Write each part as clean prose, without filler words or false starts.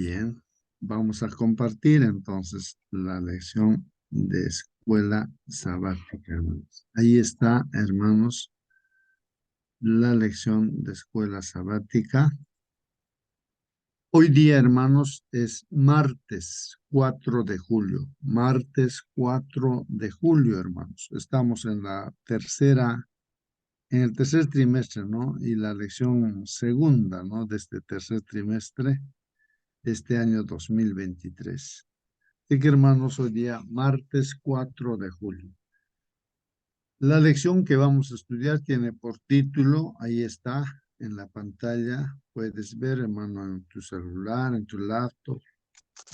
Bien, vamos a compartir entonces la lección de escuela sabática, hermanos. Ahí está, hermanos, la lección de escuela sabática. Hoy día, hermanos, es martes 4 de julio. Martes 4 de julio, hermanos. Estamos en el tercer trimestre, ¿no? Y la lección segunda, ¿no? De este tercer trimestre de este año 2023. Así que, hermanos, hoy día, martes 4 de julio. La lección que vamos a estudiar tiene por título, ahí está, en la pantalla. Puedes ver, hermano, en tu celular, en tu laptop,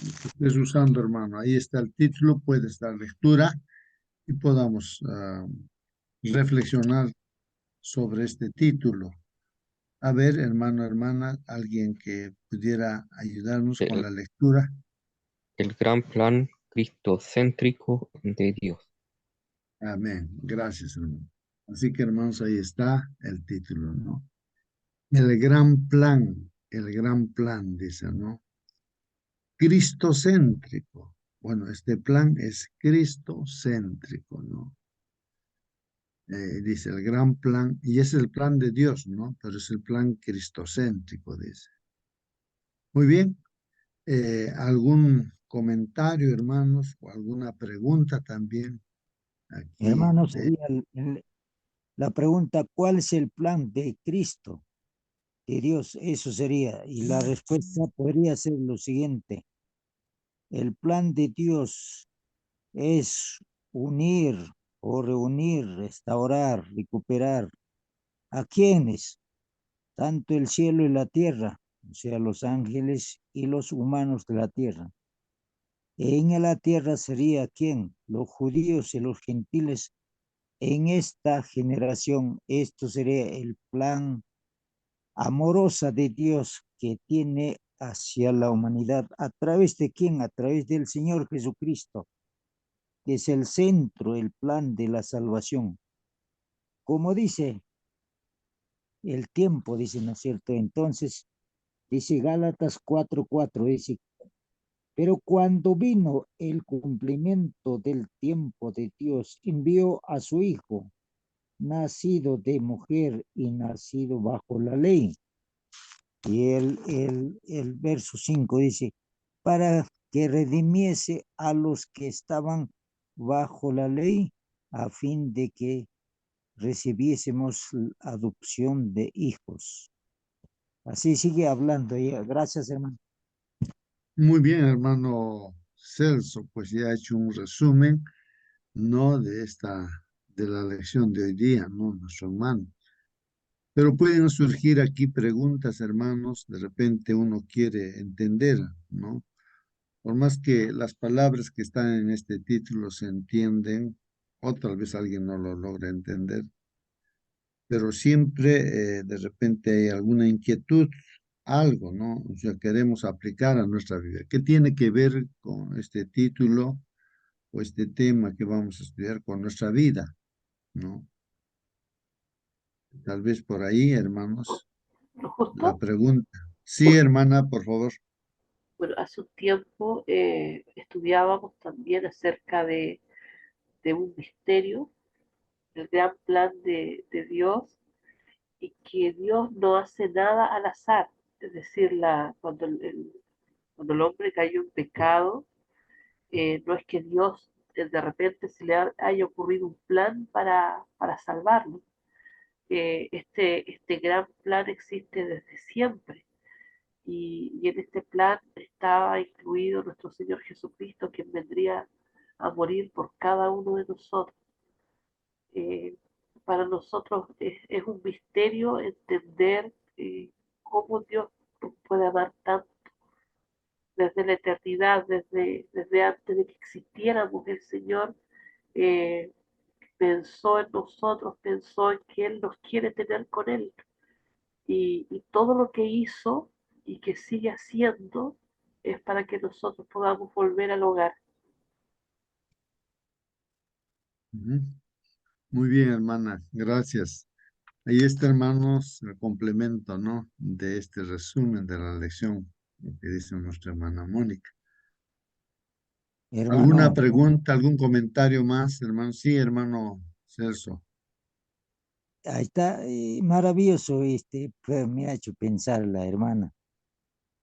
lo que estés usando, hermano. Ahí está el título, puedes dar lectura y podamos reflexionar sobre este título. A ver, hermano, hermana, alguien que pudiera ayudarnos con El, la lectura. el gran plan cristocéntrico de Dios. Amén. Gracias, hermano. Así que, hermanos, ahí está el título, ¿no? El gran plan, dice, ¿no? Cristocéntrico. Bueno, este plan es cristocéntrico, ¿no? Dice el gran plan, y es el plan de Dios, ¿no? Pero es el plan cristocéntrico, dice. Muy bien. ¿Algún comentario, hermanos, o alguna pregunta también aquí Hermano, de sería la pregunta, ¿cuál es el plan de Cristo, de Dios? Eso sería. Y la respuesta podría ser lo siguiente. El plan de Dios es unir o reunir, restaurar, recuperar. ¿A quiénes? Tanto el cielo y la tierra, o sea, los ángeles y los humanos de la tierra. En la tierra sería quién? Los judíos y los gentiles en esta generación. Esto sería el plan amorosa de Dios que tiene hacia la humanidad. ¿A través de quién? A través del Señor Jesucristo, que es el centro, el plan de la salvación. Como dice el tiempo, dice, ¿no es cierto? Entonces, dice Gálatas 4:4, dice, pero cuando vino el cumplimiento del tiempo de Dios, envió a su Hijo, nacido de mujer y nacido bajo la ley. Y el verso 5 dice, para que redimiese a los que estaban bajo la ley, a fin de que recibiésemos adopción de hijos. Así sigue hablando. Gracias, hermano. Muy bien, hermano Celso, pues ya ha hecho un resumen, ¿no? De la lección de hoy día, ¿no? Nuestro hermano. Pero pueden surgir aquí preguntas, hermanos, de repente uno quiere entender, ¿no? Por más que las palabras que están en este título se entienden, o tal vez alguien no lo logra entender, pero siempre de repente hay alguna inquietud, algo, ¿no? O sea, queremos aplicar a nuestra vida. ¿Qué tiene que ver con este título o este tema que vamos a estudiar con nuestra vida, ¿no? Tal vez por ahí, hermanos, la Justo, pregunta. Sí, hermana, por favor. bueno, hace un tiempo estudiábamos también acerca de un misterio, el gran plan de Dios, y que Dios no hace nada al azar. Es decir, cuando el hombre cayó en pecado, no es que Dios de repente se le haya ocurrido un plan para salvarlo. Este gran plan existe desde siempre. Y en este plan estaba incluido nuestro Señor Jesucristo, quien vendría a morir por cada uno de nosotros. Eh, para nosotros es un misterio entender cómo Dios nos puede amar tanto desde la eternidad, desde antes de que existiéramos. El Señor eh, pensó en nosotros, pensó en que Él nos quiere tener con Él. Y todo lo que hizo y que sigue haciendo es para que nosotros podamos volver al hogar. Ujú. Muy bien, hermana, gracias. Ahí está, hermanos, el complemento, ¿no? De este resumen de la lección. lo que dice nuestra hermana Mónica. ¿Alguna Hermano, pregunta, algún comentario más, hermano? Sí, hermano Celso. ahí está, maravilloso, pues me ha hecho pensar la hermana.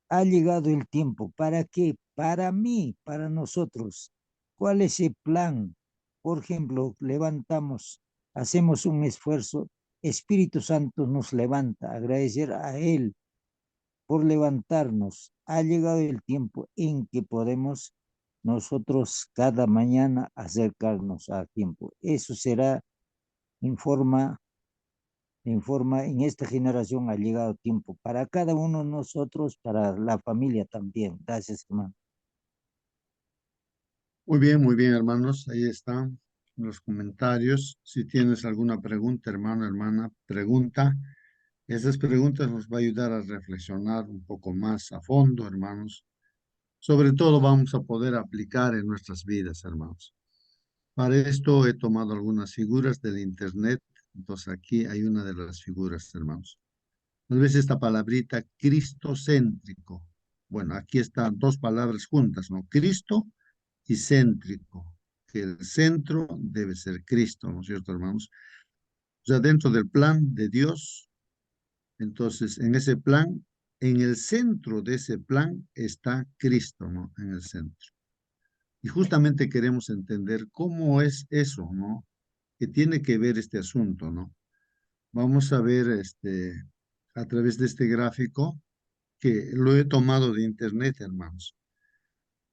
Ha llegado el tiempo. ¿Para qué? Para mí, para nosotros. ¿Cuál es el plan? Por ejemplo, levantamos, hacemos un esfuerzo, Espíritu Santo nos levanta, agradecer a Él por levantarnos. Ha llegado el tiempo en que podemos nosotros cada mañana acercarnos a tiempo. Eso será en esta generación ha llegado tiempo para cada uno de nosotros, para la familia también. Gracias, hermano. Muy bien, hermanos. Ahí están los comentarios. Si tienes alguna pregunta, hermano, hermana, pregunta. Esas preguntas nos va a ayudar a reflexionar un poco más a fondo, hermanos. Sobre todo vamos a poder aplicar en nuestras vidas, hermanos. Para esto he tomado algunas figuras del internet. Entonces aquí hay una de las figuras, hermanos. Tal vez esta palabrita cristocéntrico. Bueno, aquí están dos palabras juntas, ¿no? Cristo y céntrico, que el centro debe ser Cristo, ¿no es cierto, hermanos? O sea, dentro del plan de Dios, entonces en ese plan, en el centro de ese plan está Cristo, ¿no? En el centro. Y justamente queremos entender cómo es eso, ¿no? Que tiene que ver este asunto, ¿no? Vamos a ver a través de este gráfico que lo he tomado de internet, hermanos.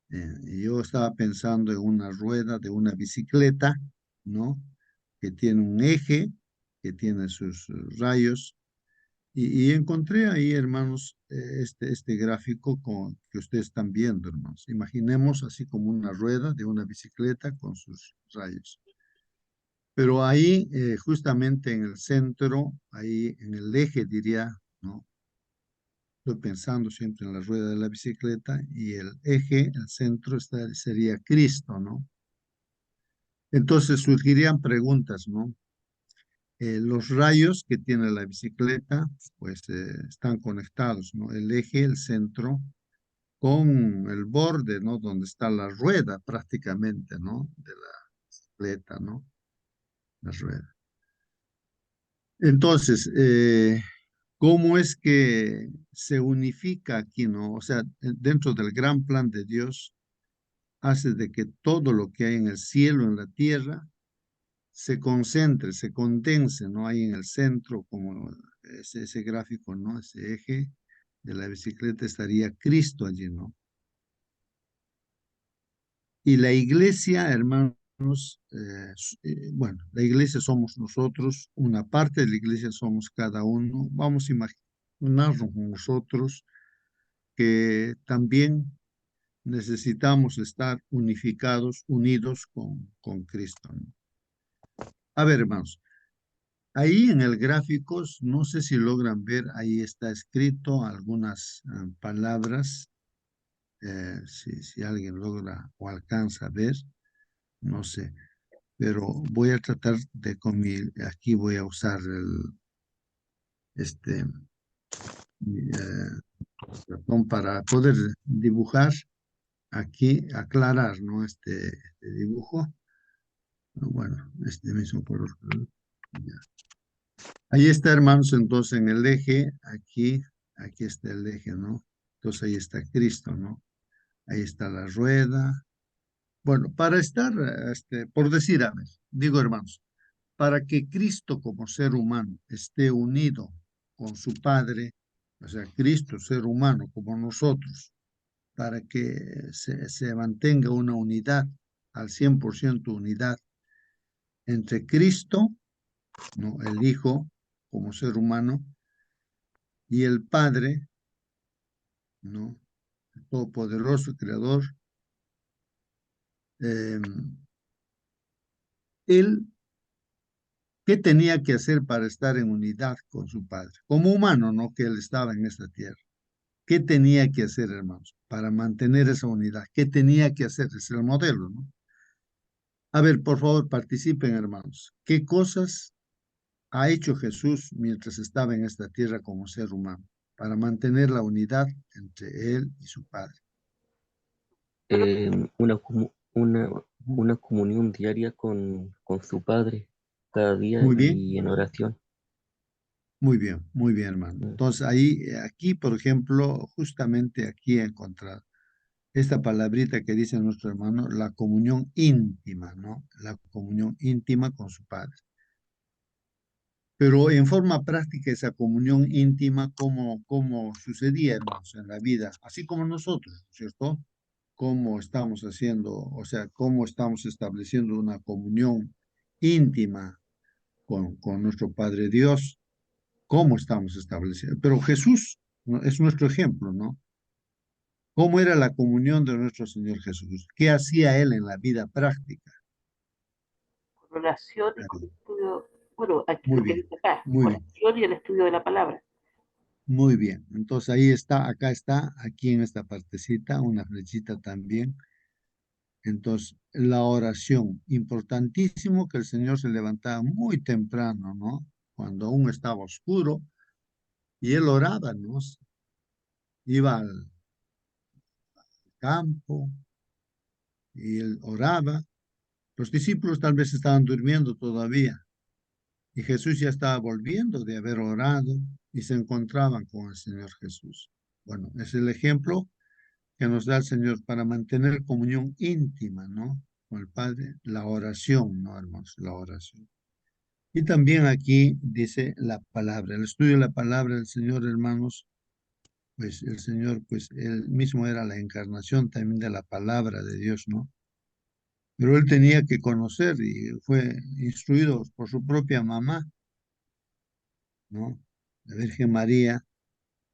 Y yo estaba pensando en una rueda de una bicicleta, ¿no? Que tiene un eje, que tiene sus rayos. Y encontré ahí, hermanos, este gráfico que ustedes están viendo, hermanos. Imaginemos así como una rueda de una bicicleta con sus rayos. Pero ahí, justamente en el centro, ahí en el eje, diría, ¿no? Estoy pensando siempre en la rueda de la bicicleta y el eje, el centro sería Cristo, ¿no? Entonces surgirían preguntas, ¿no? Los rayos que tiene la bicicleta, pues están conectados, ¿no? El eje, el centro, con el borde, ¿no? Donde está la rueda prácticamente, ¿no? De la bicicleta, ¿no? La rueda. Entonces, ¿cómo es que se unifica aquí, ¿no? O sea, dentro del gran plan de Dios, hace de que todo lo que hay en el cielo, en la tierra, se concentre, se condense, ¿no? Ahí en el centro, como ese gráfico, ¿no? Ese eje de la bicicleta estaría Cristo allí, ¿no? Y la iglesia, hermanos, bueno, la iglesia somos nosotros, una parte de la iglesia somos cada uno. Vamos a imaginarnos nosotros que también necesitamos estar unificados, unidos con Cristo, ¿no? A ver, hermanos, ahí en el gráfico, no sé si logran ver, ahí está escrito algunas palabras, si alguien logra o alcanza a ver, no sé, pero voy a tratar de aquí voy a usar este, ratón para poder dibujar, aquí aclarar, ¿no? Este dibujo, bueno, este mismo color. Ya. Ahí está, hermanos, entonces en el eje, aquí está el eje, ¿no? Entonces ahí está Cristo, ¿no? Ahí está la rueda. Bueno, para estar, por decir, a ver, digo, hermanos, para que Cristo como ser humano esté unido con su Padre, o sea, Cristo, ser humano como nosotros, para que se mantenga una unidad, al 100% unidad entre Cristo, ¿no? El Hijo como ser humano, y el Padre, ¿no? El Todopoderoso Creador, eh, él, ¿qué tenía que hacer para estar en unidad con su Padre? Como humano, ¿no? Que él estaba en esta tierra. ¿Qué tenía que hacer, hermanos, para mantener esa unidad? ¿Qué tenía que hacer? Es el modelo, ¿no? A ver, por favor, participen, hermanos. ¿Qué cosas ha hecho Jesús mientras estaba en esta tierra como ser humano? para mantener la unidad entre él y su Padre. Una comunión diaria con su Padre, cada día Muy bien, y en oración. muy bien, hermano. Mm. Entonces, ahí, aquí, por ejemplo, justamente aquí he encontrado esta palabrita que dice nuestro hermano, la comunión íntima, ¿no? La comunión íntima con su Padre. Pero en forma práctica esa comunión íntima, ¿cómo sucedía, hermanos, en la vida? Así como nosotros, ¿cierto? ¿Cómo estamos haciendo, o sea, cómo estamos estableciendo una comunión íntima con nuestro Padre Dios? ¿Cómo estamos estableciendo? Pero Jesús, ¿no?, es nuestro ejemplo, ¿no? ¿Cómo era la comunión de nuestro Señor Jesús? ¿Qué hacía Él en la vida práctica? Con oración y A con ver, estudio, bueno, aquí muy lo que bien, dice acá, muy bien, oración y el estudio de la palabra. muy bien. Entonces ahí está, acá está, aquí en esta partecita, una flechita también. Entonces, la oración, importantísimo que el Señor se levantaba muy temprano, ¿no? Cuando aún estaba oscuro, y Él oraba, ¿no? Iba al campo y Él oraba. Los discípulos tal vez estaban durmiendo todavía, y Jesús ya estaba volviendo de haber orado y se encontraban con el Señor Jesús. Bueno, es el ejemplo que nos da el Señor para mantener comunión íntima, ¿no? Con el Padre, la oración, ¿no, hermanos? La oración. Y también aquí dice la palabra, el estudio de la palabra del Señor, hermanos, pues el Señor, pues él mismo era la encarnación también de la palabra de Dios, ¿no? Pero él tenía que conocer y fue instruido por su propia mamá, ¿no? La Virgen María,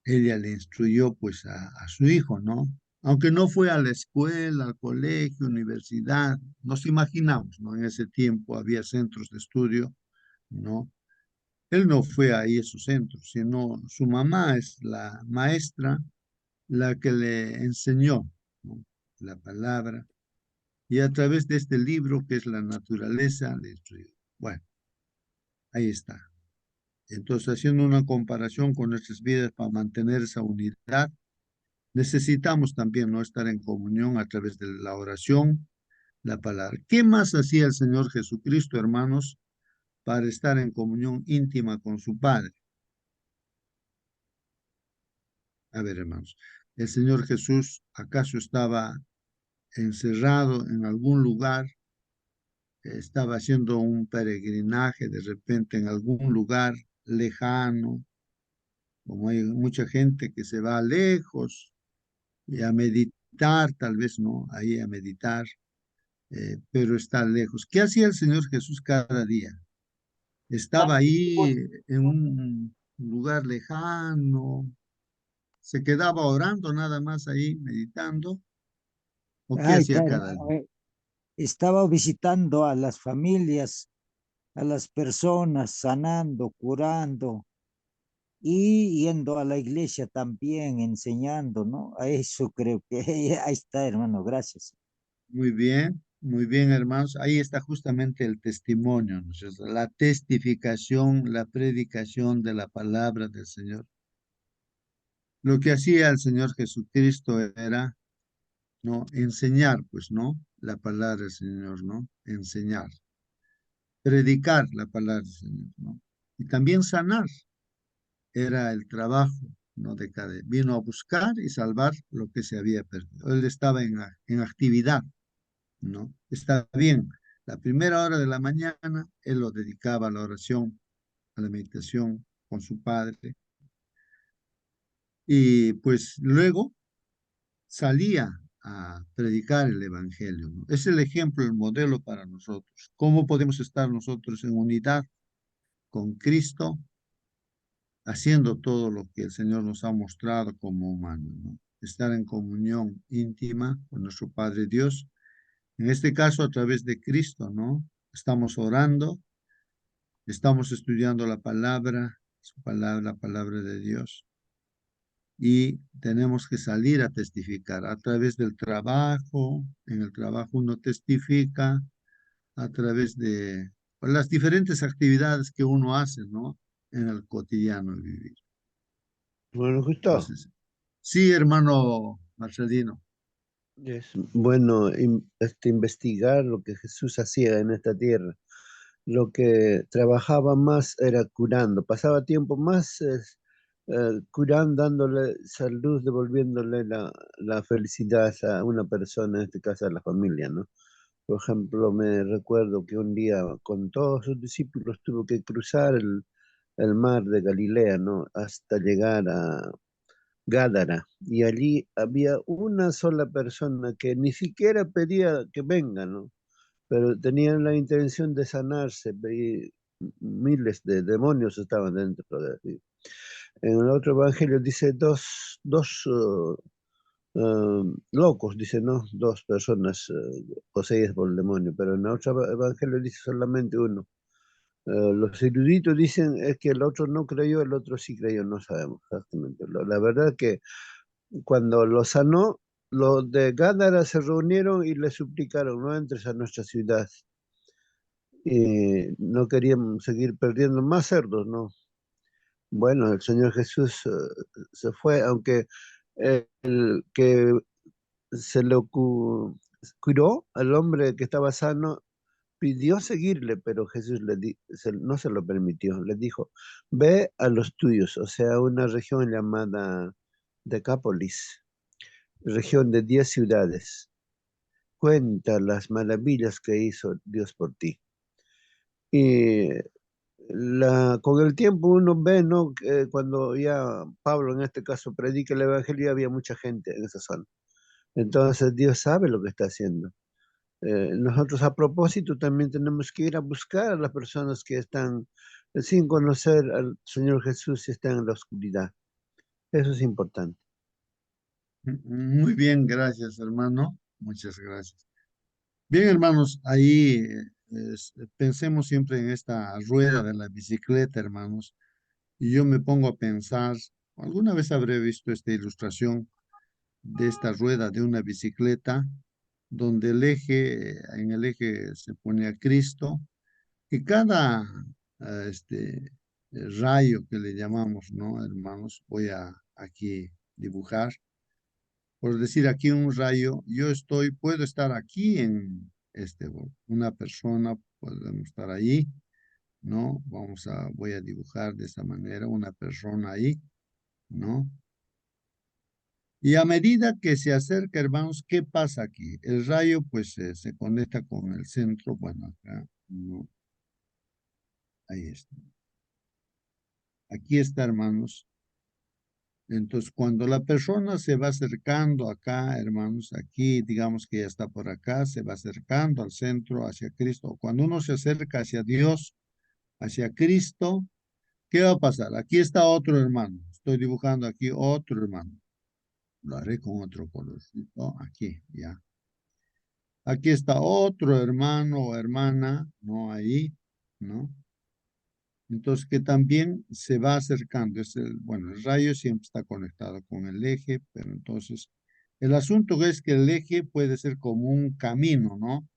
ella le instruyó pues a su hijo, ¿no? Aunque no fue a la escuela, al colegio, universidad, nos imaginamos, ¿no? En ese tiempo había centros de estudio, ¿no? Él no fue ahí a esos centros, sino su mamá es la maestra, la que le enseñó, ¿no?, la palabra, y a través de este libro que es la naturaleza le instruyó. Bueno, ahí está. Entonces, haciendo una comparación con nuestras vidas para mantener esa unidad, necesitamos también no estar en comunión a través de la oración, la palabra. ¿Qué más hacía el Señor Jesucristo, hermanos, para estar en comunión íntima con su Padre? A ver, hermanos, el Señor Jesús, ¿acaso estaba encerrado en algún lugar? ¿Estaba haciendo un peregrinaje de repente en algún lugar lejano? Como hay mucha gente que se va lejos y a meditar, tal vez no, ahí a meditar, pero está lejos. ¿Qué hacía el Señor Jesús cada día? Estaba ahí en un lugar lejano, se quedaba orando nada más ahí, meditando, ¿o qué Ahí hacía está, cada día? hermano. Estaba visitando a las familias, a las personas, sanando, curando y yendo a la iglesia también, enseñando, ¿no? A eso creo que ahí está, hermano, gracias. Muy bien, hermanos. Ahí está justamente el testimonio, ¿no es cierto? La testificación, la predicación de la palabra del Señor. Lo que hacía el Señor Jesucristo era, ¿no?, enseñar, pues, ¿no? La palabra del Señor, ¿no? Enseñar, predicar la palabra del Señor, ¿no? Y también sanar era el trabajo, ¿no?, de cada. Vino a buscar y salvar lo que se había perdido. Él estaba en actividad, ¿no? Está bien. La primera hora de la mañana, él lo dedicaba a la oración, a la meditación con su Padre. Y pues luego salía a predicar el Evangelio, ¿no? Es el ejemplo, el modelo para nosotros. ¿Cómo podemos estar nosotros en unidad con Cristo, haciendo todo lo que el Señor nos ha mostrado como humanos, ¿no? Estar en comunión íntima con nuestro Padre Dios, en este caso a través de Cristo, ¿no? Estamos orando, estamos estudiando la palabra, su palabra, la palabra de Dios, y tenemos que salir a testificar a través del trabajo. En el trabajo uno testifica a través de las diferentes actividades que uno hace, ¿no? En el cotidiano vivir. Bueno, justo. Entonces, sí, hermano Marcelino. Es bueno investigar lo que Jesús hacía en esta tierra. Lo que trabajaba más era curando, pasaba tiempo más curando, dándole salud, devolviéndole la felicidad a una persona, en este caso a la familia, ¿no? Por ejemplo, me recuerdo que un día con todos sus discípulos tuvo que cruzar el mar de Galilea, ¿no? Hasta llegar a Gádara. Y allí había una sola persona que ni siquiera pedía que venga, ¿no? Pero tenían la intención de sanarse y miles de demonios estaban dentro de él. En el otro evangelio dice locos, dice, ¿no? Dos personas poseídas por el demonio, pero en el otro evangelio dice solamente uno. Los eruditos dicen es que el otro no creyó, el otro sí creyó, no sabemos exactamente. La verdad que cuando lo sanó, los de Gádara se reunieron y le suplicaron, no entres a nuestra ciudad. Y no querían seguir perdiendo más cerdos, ¿no? Bueno, el Señor Jesús se fue, aunque el que se lo curó, al hombre que estaba sano, pidió seguirle, pero Jesús no se lo permitió. Le dijo, ve a los tuyos, o sea, a una región llamada Decápolis, región de 10 ciudades. Cuenta las maravillas que hizo Dios por ti. Y con el tiempo uno ve, ¿no? Que cuando ya Pablo en este caso predica el Evangelio, había mucha gente en esa zona. Entonces Dios sabe lo que está haciendo. Nosotros a propósito también tenemos que ir a buscar a las personas que están sin conocer al Señor Jesús y están en la oscuridad. Eso es importante. Muy bien, gracias, hermano. Muchas gracias. Bien, hermanos, ahí pensemos siempre en esta rueda de la bicicleta, hermanos. Y yo me pongo a pensar, alguna vez habré visto esta ilustración de esta rueda de una bicicleta, donde en el eje se pone a Cristo, y cada rayo que le llamamos, ¿no, hermanos? Voy a aquí dibujar. Por decir aquí un rayo, puedo estar aquí una persona, podemos estar ahí, ¿no? Voy a dibujar de esta manera una persona ahí, ¿no? Y a medida que se acerca, hermanos, ¿qué pasa aquí? El rayo, pues, se conecta con el centro, bueno, acá, ¿no? Ahí está. Aquí está, hermanos. Entonces, cuando la persona se va acercando acá, hermanos, aquí, digamos que ya está por acá, se va acercando al centro, hacia Cristo. Cuando uno se acerca hacia Dios, hacia Cristo, ¿qué va a pasar? Aquí está otro hermano. Estoy dibujando aquí otro hermano. Lo haré con otro colorcito. Aquí, ya. Aquí está otro hermano o hermana, ¿no? Ahí, ¿no? Entonces, que también se va acercando. Bueno, el rayo siempre está conectado con el eje, pero entonces, el asunto es que el eje puede ser como un camino, ¿no?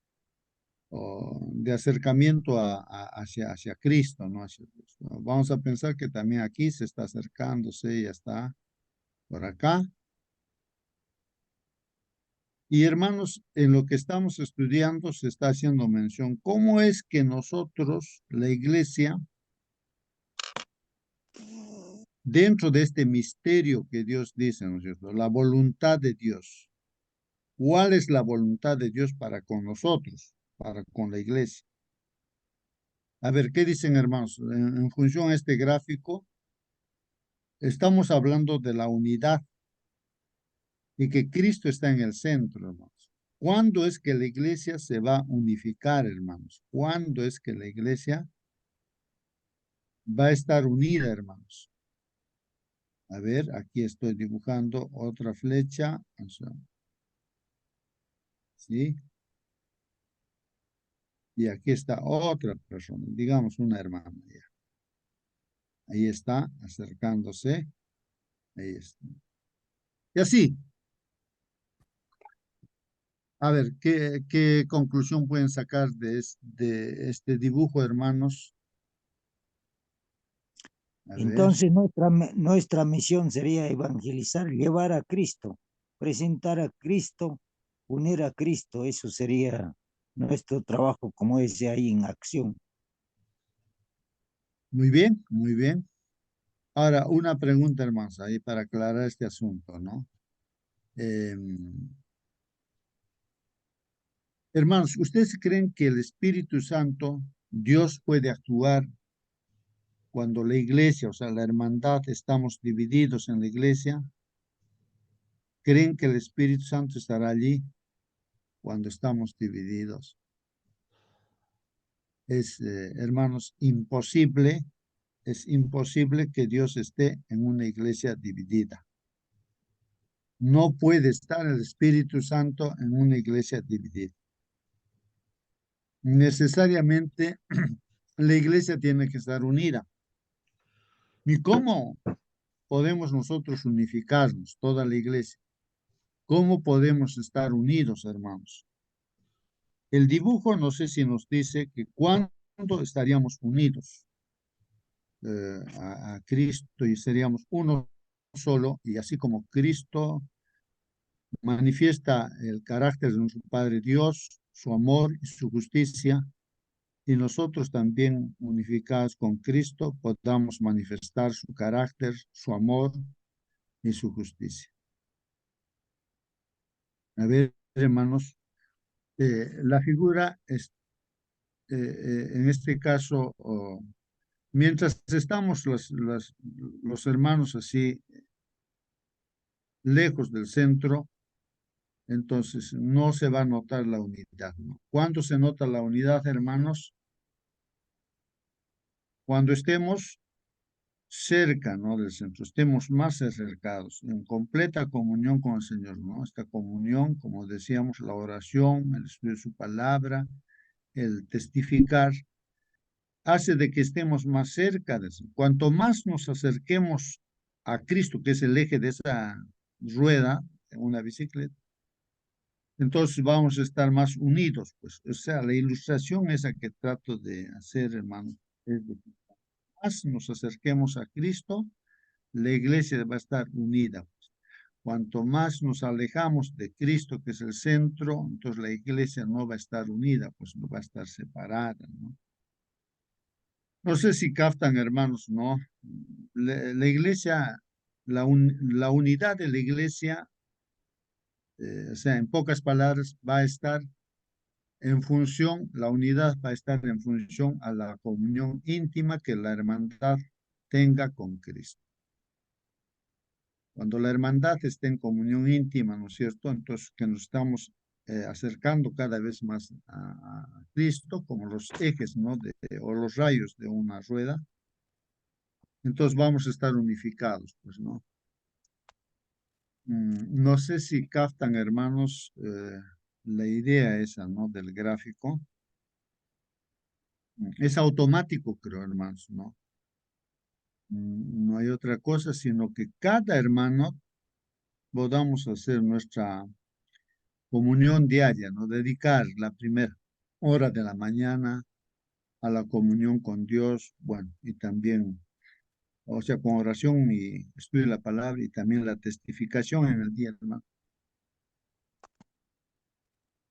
De acercamiento hacia Cristo, ¿no? Hacia Cristo. Vamos a pensar que también aquí se está acercándose, ya está por acá. Y hermanos, en lo que estamos estudiando se está haciendo mención, ¿cómo es que nosotros, la iglesia, dentro de este misterio que Dios dice, ¿no es cierto? La voluntad de Dios. ¿Cuál es la voluntad de Dios para con nosotros, para con la iglesia? A ver, ¿qué dicen hermanos? En función a este gráfico, estamos hablando de la unidad y que Cristo está en el centro, hermanos. ¿Cuándo es que la iglesia se va a unificar, hermanos? ¿Cuándo es que la iglesia va a estar unida, hermanos? A ver, aquí estoy dibujando otra flecha. ¿Sí? Y aquí está otra persona, digamos una hermana ya. Ahí está, acercándose. Ahí está. Y así. A ver, ¿qué conclusión pueden sacar de este dibujo, hermanos? A ver, Entonces nuestra misión sería evangelizar, llevar a Cristo, presentar a Cristo, unir a Cristo. Eso sería nuestro trabajo, como dice ahí, en acción. muy bien, muy bien. Ahora, una pregunta, hermanos, ahí para aclarar este asunto, ¿no? Hermanos, ¿ustedes creen que el Espíritu Santo, Dios puede actuar cuando la iglesia, o sea, la hermandad, estamos divididos en la iglesia? ¿Creen que el Espíritu Santo estará allí cuando estamos divididos? Es, hermanos, es imposible que Dios esté en una iglesia dividida. No puede estar el Espíritu Santo en una iglesia dividida. Necesariamente la iglesia tiene que estar unida. ¿Y cómo podemos nosotros unificarnos, toda la iglesia? ¿Cómo podemos estar unidos, hermanos? El dibujo no sé si nos dice que cuándo estaríamos unidos a Cristo y seríamos uno solo, y así como Cristo manifiesta el carácter de nuestro Padre Dios, su amor y su justicia, y nosotros también unificados con Cristo podamos manifestar su carácter, su amor y su justicia. A ver, hermanos, la figura es, en este caso, mientras estamos los hermanos así lejos del centro, entonces no se va a notar la unidad, ¿no? ¿Cuándo se nota la unidad, hermanos? Cuando estemos cerca, ¿no? Del centro, estemos más acercados, en completa comunión con el Señor, ¿no? Esta comunión, como decíamos, la oración, el estudio de su palabra, el testificar, hace de que estemos más cerca de eso. Cuanto más nos acerquemos a Cristo, que es el eje de esa rueda, en una bicicleta, entonces vamos a estar más unidos, pues. O sea, la ilustración esa que trato de hacer, hermano, es de que más nos acerquemos a Cristo, la iglesia va a estar unida, pues. Cuanto más nos alejamos de Cristo, que es el centro, entonces la iglesia no va a estar unida, pues no va a estar separada, ¿no? No sé si captan, hermanos, ¿no? La iglesia, la unidad de la iglesia, o sea, en pocas palabras, va a estar en función, la unidad va a estar en función a la comunión íntima que la hermandad tenga con Cristo. Cuando la hermandad esté en comunión íntima, ¿no es cierto? Entonces, que nos estamos acercando cada vez más a Cristo, como los ejes, ¿no? O los rayos de una rueda. Entonces vamos a estar unificados, pues, ¿no? No sé si captan, hermanos, la idea esa, ¿no? Del gráfico. Es automático, creo, hermanos, ¿no? No hay otra cosa, sino que cada hermano podamos hacer nuestra comunión diaria, ¿no? Dedicar la primera hora de la mañana a la comunión con Dios, bueno, y también, o sea, con oración y estudio de la palabra y también la testificación en el día, hermano.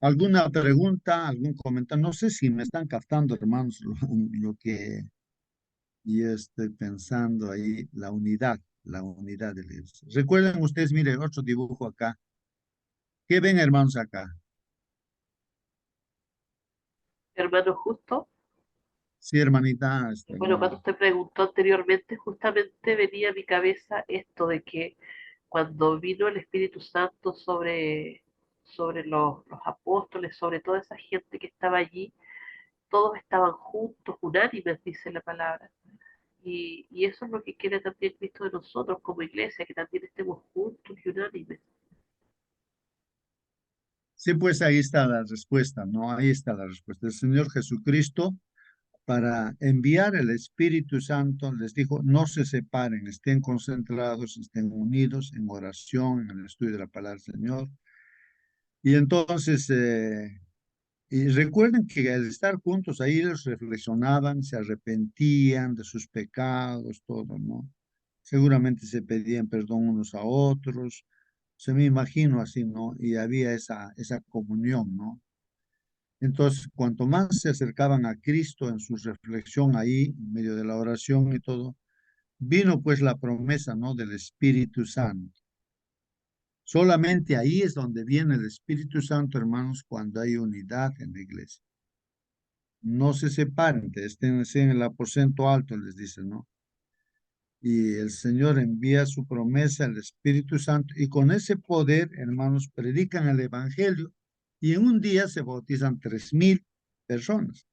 ¿Alguna pregunta, algún comentario? No sé si me están captando, hermanos, lo que yo estoy pensando ahí, la unidad de la iglesia. Recuerden ustedes, miren, otro dibujo acá. ¿Qué ven, hermanos, acá? Hermano, justo, Sí, hermanita, bueno, cuando usted preguntó anteriormente, justamente venía a mi cabeza esto de que cuando vino el Espíritu Santo sobre los apóstoles, sobre toda esa gente que estaba allí, todos estaban juntos, unánimes, dice la palabra. Y eso es lo que quiere también Cristo de nosotros como iglesia, que también estemos juntos y unánimes. Sí, pues ahí está la respuesta, ¿no? Ahí está la respuesta. El Señor Jesucristo, para enviar el Espíritu Santo, les dijo, no se separen, estén concentrados, estén unidos en oración, en el estudio de la palabra del Señor. Y entonces, Y recuerden que al estar juntos ahí ellos reflexionaban, se arrepentían de sus pecados, todo, ¿no? Seguramente se pedían perdón unos a otros, se me imagino así, ¿no? Y había esa comunión, ¿no? Entonces, cuanto más se acercaban a Cristo en su reflexión ahí, en medio de la oración y todo, vino pues la promesa, ¿no? Del Espíritu Santo. Solamente ahí es donde viene el Espíritu Santo, hermanos, cuando hay unidad en la iglesia. No se separen, estén en el aposento alto, les dice, ¿no? Y el Señor envía su promesa, el Espíritu Santo, y con ese poder, hermanos, predican el Evangelio, y en un día se bautizan 3,000 personas.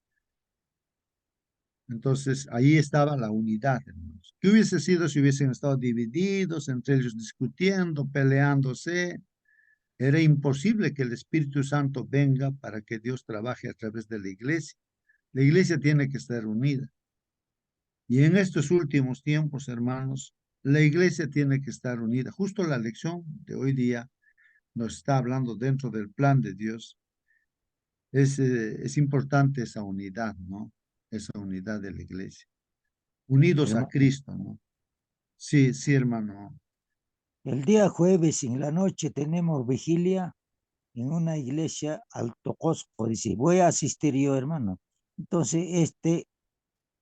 Entonces, ahí estaba la unidad, hermanos. ¿Qué hubiese sido si hubiesen estado divididos, entre ellos discutiendo, peleándose? Era imposible que el Espíritu Santo venga para que Dios trabaje a través de la iglesia. La iglesia tiene que estar unida. Y en estos últimos tiempos, hermanos, la iglesia tiene que estar unida. Justo la lección de hoy día nos está hablando dentro del plan de Dios. Es importante esa unidad, ¿no? Esa unidad de la iglesia. Unidos a Hermano, Cristo, ¿no? Sí, sí, hermano. el día jueves en la noche tenemos vigilia en una iglesia Alto Cosco. Dice, voy a asistir yo, hermano. Entonces, este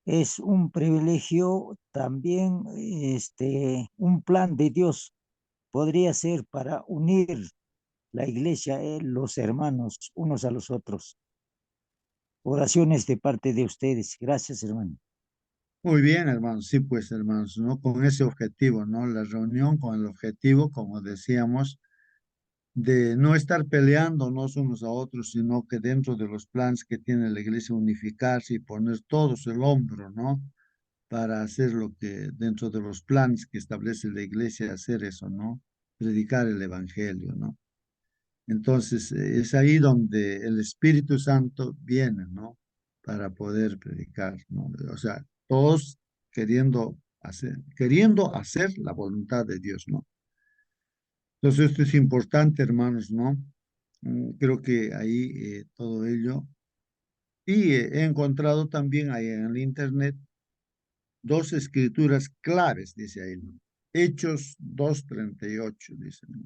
es un privilegio también, un plan de Dios podría ser para unir la iglesia, los hermanos, unos a los otros. Oraciones de parte de ustedes. Gracias, hermano. Muy bien, hermanos. Sí, pues, hermanos, ¿no? Con ese objetivo, ¿no? La reunión con el objetivo, como decíamos, de no estar peleándonos unos a otros, sino que dentro de los planes que tiene la iglesia unificarse y poner todos el hombro, ¿no? Para hacer lo que dentro de los planes que establece la iglesia, hacer eso, ¿no? Predicar el evangelio, ¿no? Entonces, es ahí donde el Espíritu Santo viene, ¿no? Para poder predicar, ¿no? O sea, todos queriendo hacer la voluntad de Dios, ¿no? Entonces, esto es importante, hermanos, ¿no? Creo que ahí todo ello. Y he encontrado también ahí en el internet dos escrituras claves, dice ahí, ¿no? Hechos 2:38, dice, ¿no?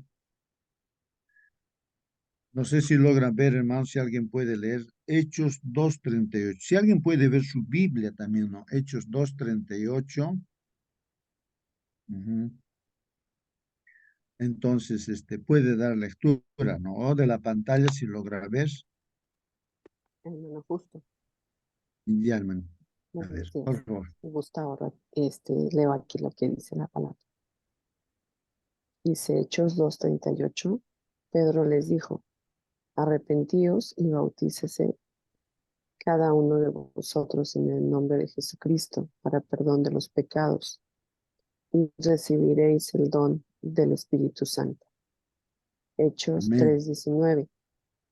No sé si logran ver, hermanos, si alguien puede leer Hechos 2:38. Si alguien puede ver su Biblia también, ¿no? Hechos 2:38. Ujú. Entonces, puede dar lectura, ¿no? O de la pantalla si logra ver. Hermano Justo, Ya, hermano. A ver, buenos días. por favor. Me gusta ahora, leo aquí lo que dice la palabra. Dice Hechos 2:38, Pedro les dijo, arrepentíos y bautícese cada uno de vosotros en el nombre de Jesucristo para perdón de los pecados y recibiréis el don del Espíritu Santo. Hechos Amén. 3:19.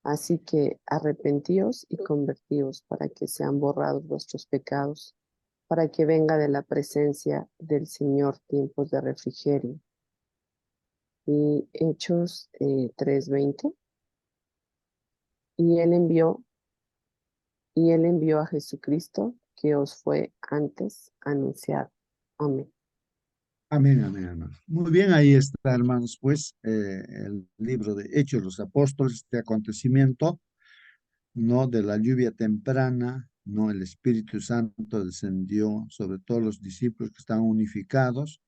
Así que arrepentíos y convertíos para que sean borrados vuestros pecados, para que venga de la presencia del Señor tiempos de refrigerio. Y Hechos 3:20. Y él envió a Jesucristo que os fue antes anunciado. Amén. Amén, amén, hermanos. Muy bien, ahí está, hermanos, pues el libro de Hechos de los Apóstoles, este acontecimiento, ¿no? De la lluvia temprana, ¿no? El Espíritu Santo descendió sobre todos los discípulos que estaban unificados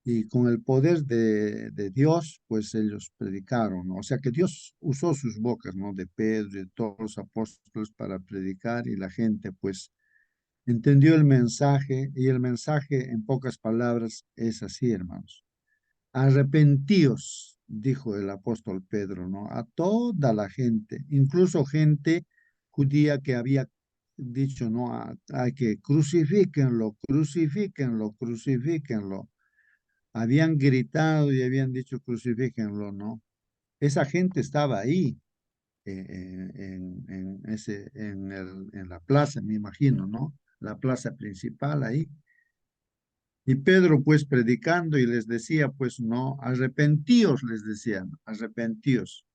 y con el poder de Dios, pues ellos predicaron, ¿no? O sea que Dios usó sus bocas, ¿no? De Pedro y de todos los apóstoles para predicar y la gente, pues, entendió el mensaje y el mensaje, en pocas palabras, es así, hermanos. Arrepentíos, dijo el apóstol Pedro, ¿no? A toda la gente, incluso gente judía que había dicho, ¿no? A que crucifíquenlo, crucifíquenlo, crucifíquenlo. Habían gritado y habían dicho, crucifíquenlo, ¿no? Esa gente estaba ahí, en la plaza, me imagino, ¿no? La plaza principal ahí. Y Pedro pues predicando y les decía pues no, arrepentíos les decían, arrepentíos.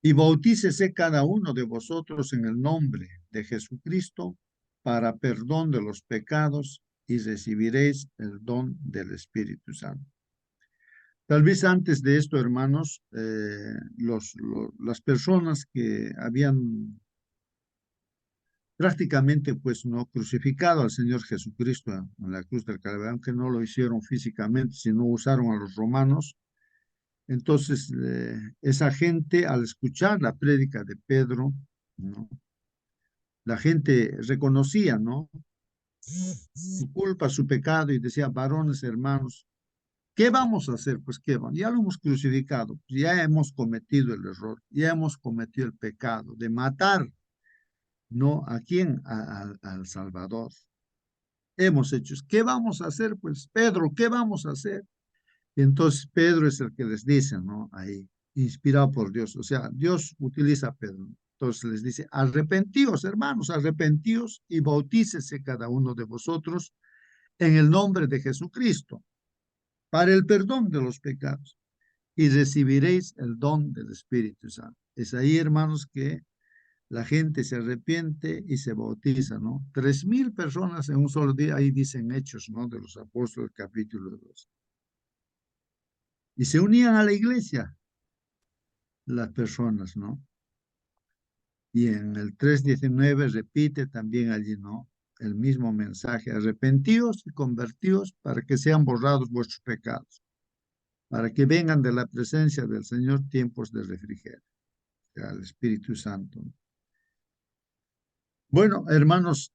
y bautícese cada uno de vosotros en el nombre de Jesucristo para perdón de los pecados y recibiréis el don del Espíritu Santo. Tal vez antes de esto, hermanos, las personas que habían prácticamente pues no crucificado al Señor Jesucristo en la cruz del Calvario, aunque no lo hicieron físicamente, sino usaron a los romanos. Entonces, esa gente al escuchar la prédica de Pedro, ¿no? La gente reconocía, ¿no? Su culpa, su pecado y decía, varones, hermanos, ¿qué vamos a hacer? Pues qué vamos, ya lo hemos crucificado, ya hemos cometido el error, ya hemos cometido el pecado de matar, ¿no? ¿A quién? Al Salvador. Hemos hecho. ¿Qué vamos a hacer? Pues Pedro, ¿qué vamos a hacer? Y entonces Pedro es el que les dice, ¿no? Ahí, inspirado por Dios. O sea, Dios utiliza a Pedro. Entonces les dice, arrepentíos, hermanos, arrepentíos y bautícese cada uno de vosotros en el nombre de Jesucristo para el perdón de los pecados y recibiréis el don del Espíritu Santo. Es ahí, hermanos, que la gente se arrepiente y se bautiza, ¿no? 3,000 personas en un solo día, ahí dicen Hechos, ¿no? De los Apóstoles, capítulo 2. Y se unían a la iglesia las personas, ¿no? Y en el 3:19 repite también allí, ¿no? El mismo mensaje, arrepentíos y convertíos para que sean borrados vuestros pecados, para que vengan de la presencia del Señor tiempos de refrigerio, al Espíritu Santo. Bueno, hermanos,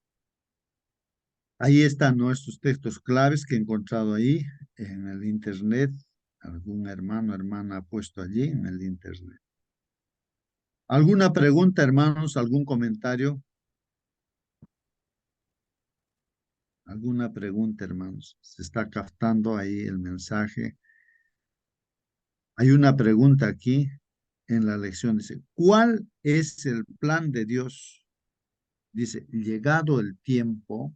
ahí están nuestros textos claves que he encontrado ahí en el internet. Algún hermano, hermana ha puesto allí en el internet. ¿Alguna pregunta, hermanos? ¿Algún comentario? ¿Alguna pregunta, hermanos? Se está captando ahí el mensaje. Hay una pregunta aquí en la lección. Dice, ¿cuál es el plan de Dios? Dice, llegado el tiempo,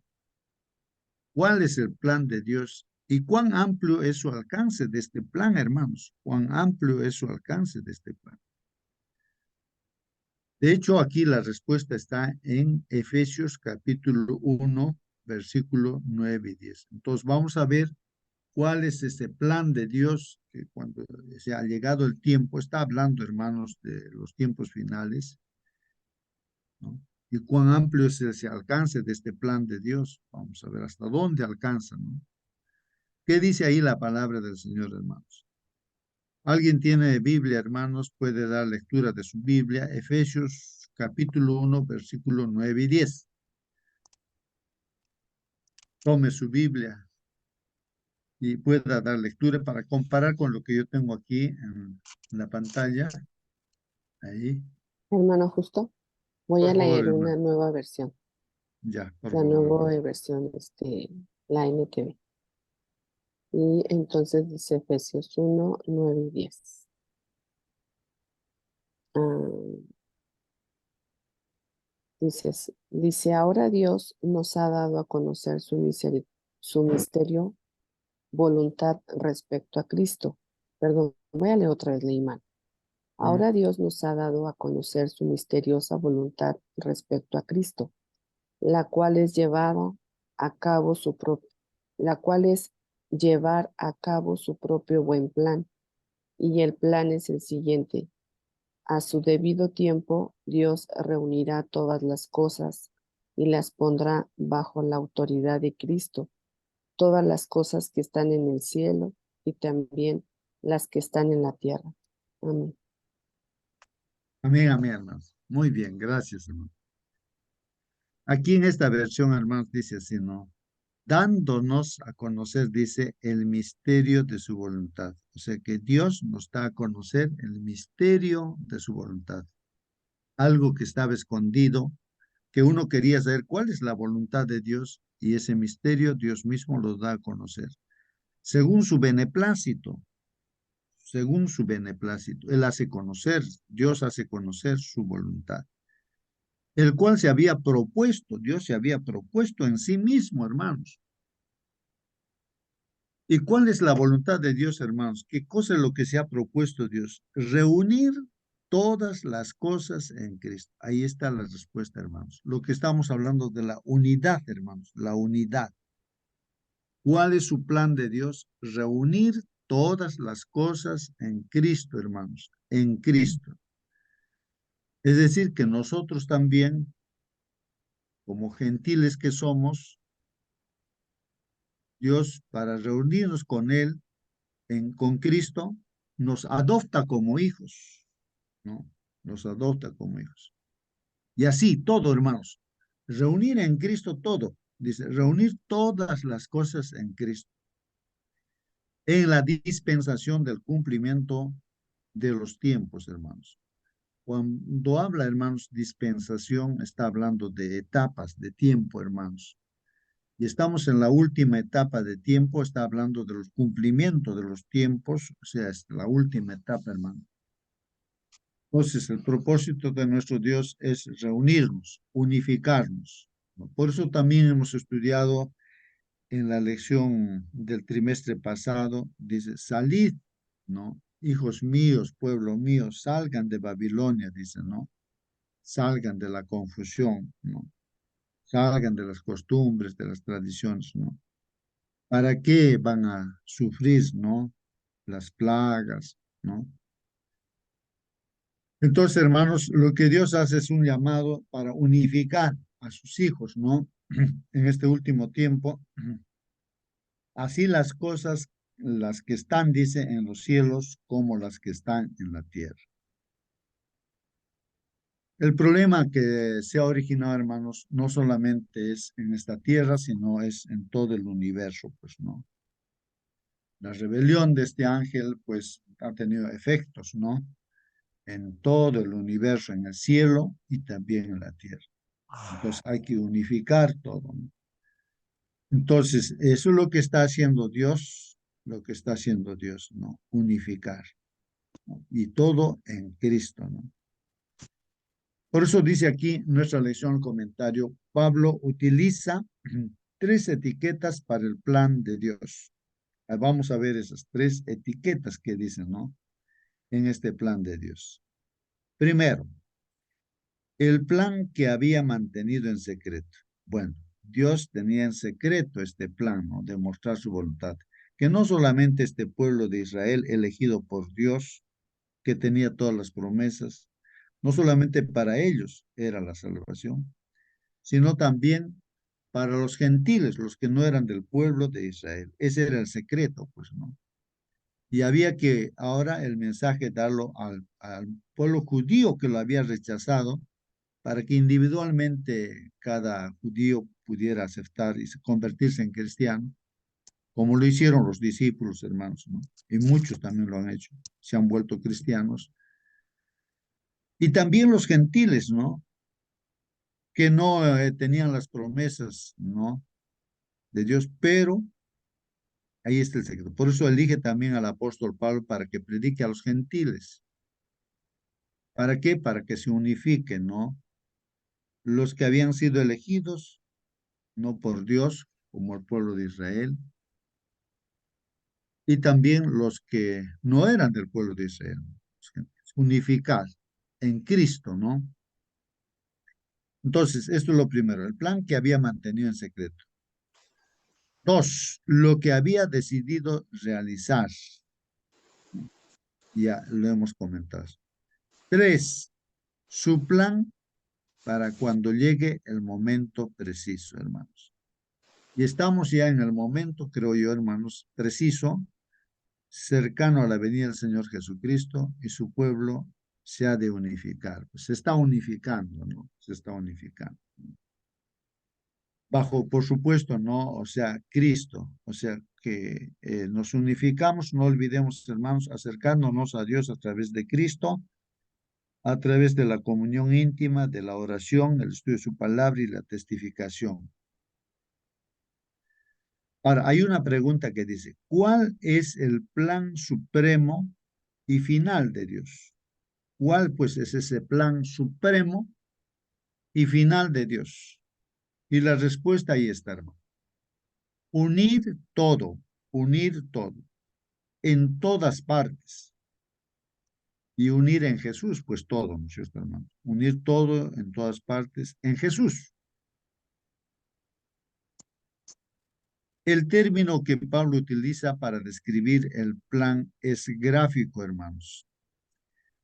¿cuál es el plan de Dios? ¿Y cuán amplio es su alcance de este plan, hermanos? ¿Cuán amplio es su alcance de este plan? De hecho, aquí la respuesta está en Efesios capítulo 1, versículo 9 y 10. Entonces, vamos a ver cuál es ese plan de Dios que cuando se ha llegado el tiempo, está hablando, hermanos, de los tiempos finales, ¿no? Y cuán amplio es ese alcance de este plan de Dios. Vamos a ver hasta dónde alcanza, ¿no? ¿Qué dice ahí la palabra del Señor, hermanos? ¿Alguien tiene Biblia, hermanos? Puede dar lectura de su Biblia. Efesios capítulo 1, versículo 9 y 10. Tome su Biblia y pueda dar lectura para comparar con lo que yo tengo aquí en la pantalla. Ahí. Hermano Justo, voy Por a favor, leer una hermano. nueva versión, Ya, por la favor, nueva hermano. versión, la NTV. Y entonces dice Efesios 1, 9 y 10. Dice, ahora Dios nos ha dado a conocer su misterio, voluntad respecto a Cristo. Perdón, voy a leer otra vez, leí mal. Ahora Dios nos ha dado a conocer su misteriosa voluntad respecto a Cristo, la cual es llevar a cabo su propio buen plan. Y el plan es el siguiente: a su debido tiempo, Dios reunirá todas las cosas y las pondrá bajo la autoridad de Cristo, todas las cosas que están en el cielo y también las que están en la tierra. Amén. Amén, amén, hermanos. Muy bien, gracias, hermano. Aquí en esta versión, hermanos, dice así, ¿no? Dándonos a conocer, dice, el misterio de su voluntad. O sea que Dios nos da a conocer el misterio de su voluntad. Algo que estaba escondido, que uno quería saber cuál es la voluntad de Dios, y ese misterio Dios mismo lo da a conocer. Según su beneplácito, según su beneplácito, Él hace conocer, Dios hace conocer su voluntad, el cual se había propuesto, Dios se había propuesto en sí mismo, hermanos. ¿Y cuál es la voluntad de Dios, hermanos? ¿Qué cosa es lo que se ha propuesto Dios? Reunir todas las cosas en Cristo. Ahí está la respuesta, hermanos. Lo que estamos hablando de la unidad, hermanos, la unidad. ¿Cuál es su plan de Dios? Reunir todas las cosas en Cristo, hermanos, en Cristo. Es decir, que nosotros también, como gentiles que somos, Dios, para reunirnos con Él, con Cristo, nos adopta como hijos, ¿no? Nos adopta como hijos. Y así, todo, hermanos. Reunir en Cristo todo. Dice, reunir todas las cosas en Cristo. En la dispensación del cumplimiento de los tiempos, hermanos. Cuando habla, hermanos, dispensación, está hablando de etapas, de tiempo, hermanos. Y estamos en la última etapa de tiempo, está hablando de los cumplimientos de los tiempos, o sea, es la última etapa, hermano. Entonces, el propósito de nuestro Dios es reunirnos, unificarnos, ¿no? Por eso también hemos estudiado en la lección del trimestre pasado, dice, salid, ¿no? Hijos míos, pueblo mío, salgan de Babilonia, dice, ¿no? Salgan de la confusión, ¿no? Salgan de las costumbres, de las tradiciones, ¿no? ¿Para qué van a sufrir, ¿no? Las plagas, ¿no? Entonces, hermanos, lo que Dios hace es un llamado para unificar a sus hijos, ¿no? En este último tiempo. Así las cosas, las que están, dice, en los cielos, como las que están en la tierra. El problema que se ha originado, hermanos, no solamente es en esta tierra, sino es en todo el universo, pues, ¿no? La rebelión de este ángel, pues, ha tenido efectos, ¿no? En todo el universo, en el cielo y también en la tierra. Entonces hay que unificar todo, ¿no? Entonces, eso es lo que está haciendo Dios, lo que está haciendo Dios, ¿no? Unificar, ¿no? Y todo en Cristo, ¿no? Por eso dice aquí nuestra lección, comentario, Pablo utiliza tres etiquetas para el plan de Dios. Vamos a ver esas tres etiquetas que dicen, ¿no? En este plan de Dios. Primero, el plan que había mantenido en secreto. Bueno, Dios tenía en secreto este plan, ¿no? De mostrar su voluntad. Que no solamente este pueblo de Israel, elegido por Dios, que tenía todas las promesas, no solamente para ellos era la salvación, sino también para los gentiles, los que no eran del pueblo de Israel. Ese era el secreto, pues, ¿no? Y había que ahora el mensaje darlo al pueblo judío que lo había rechazado, para que individualmente cada judío pudiera aceptar y convertirse en cristiano, como lo hicieron los discípulos, hermanos, ¿no? Y muchos también lo han hecho, se han vuelto cristianos. Y también los gentiles, ¿no? Que no tenían las promesas, ¿no? De Dios, pero ahí está el secreto. Por eso elige también al apóstol Pablo para que predique a los gentiles. ¿Para qué? Para que se unifiquen, ¿no? Los que habían sido elegidos, no por Dios, como el pueblo de Israel, y también los que no eran del pueblo de Israel, unificar en Cristo, ¿no? Entonces, esto es lo primero, el plan que había mantenido en secreto. Dos, lo que había decidido realizar. Ya lo hemos comentado. Tres, su plan para cuando llegue el momento preciso, hermanos. Y estamos ya en el momento, creo yo, hermanos, preciso, cercano a la venida del Señor Jesucristo, y su pueblo se ha de unificar. Pues se está unificando, ¿no? Se está unificando. Bajo, por supuesto, ¿no? O sea, Cristo. O sea, que nos unificamos, no olvidemos, hermanos, acercándonos a Dios a través de Cristo, a través de la comunión íntima, de la oración, el estudio de su palabra y la testificación. Ahora, hay una pregunta que dice, ¿cuál es el plan supremo y final de Dios? ¿Cuál pues es ese plan supremo y final de Dios? Y la respuesta ahí está, hermano. Unir todo, en todas partes, y unir en Jesús, pues todo, ¿no es cierto, hermano? Unir todo en todas partes en Jesús. El término que Pablo utiliza para describir el plan es gráfico, hermanos.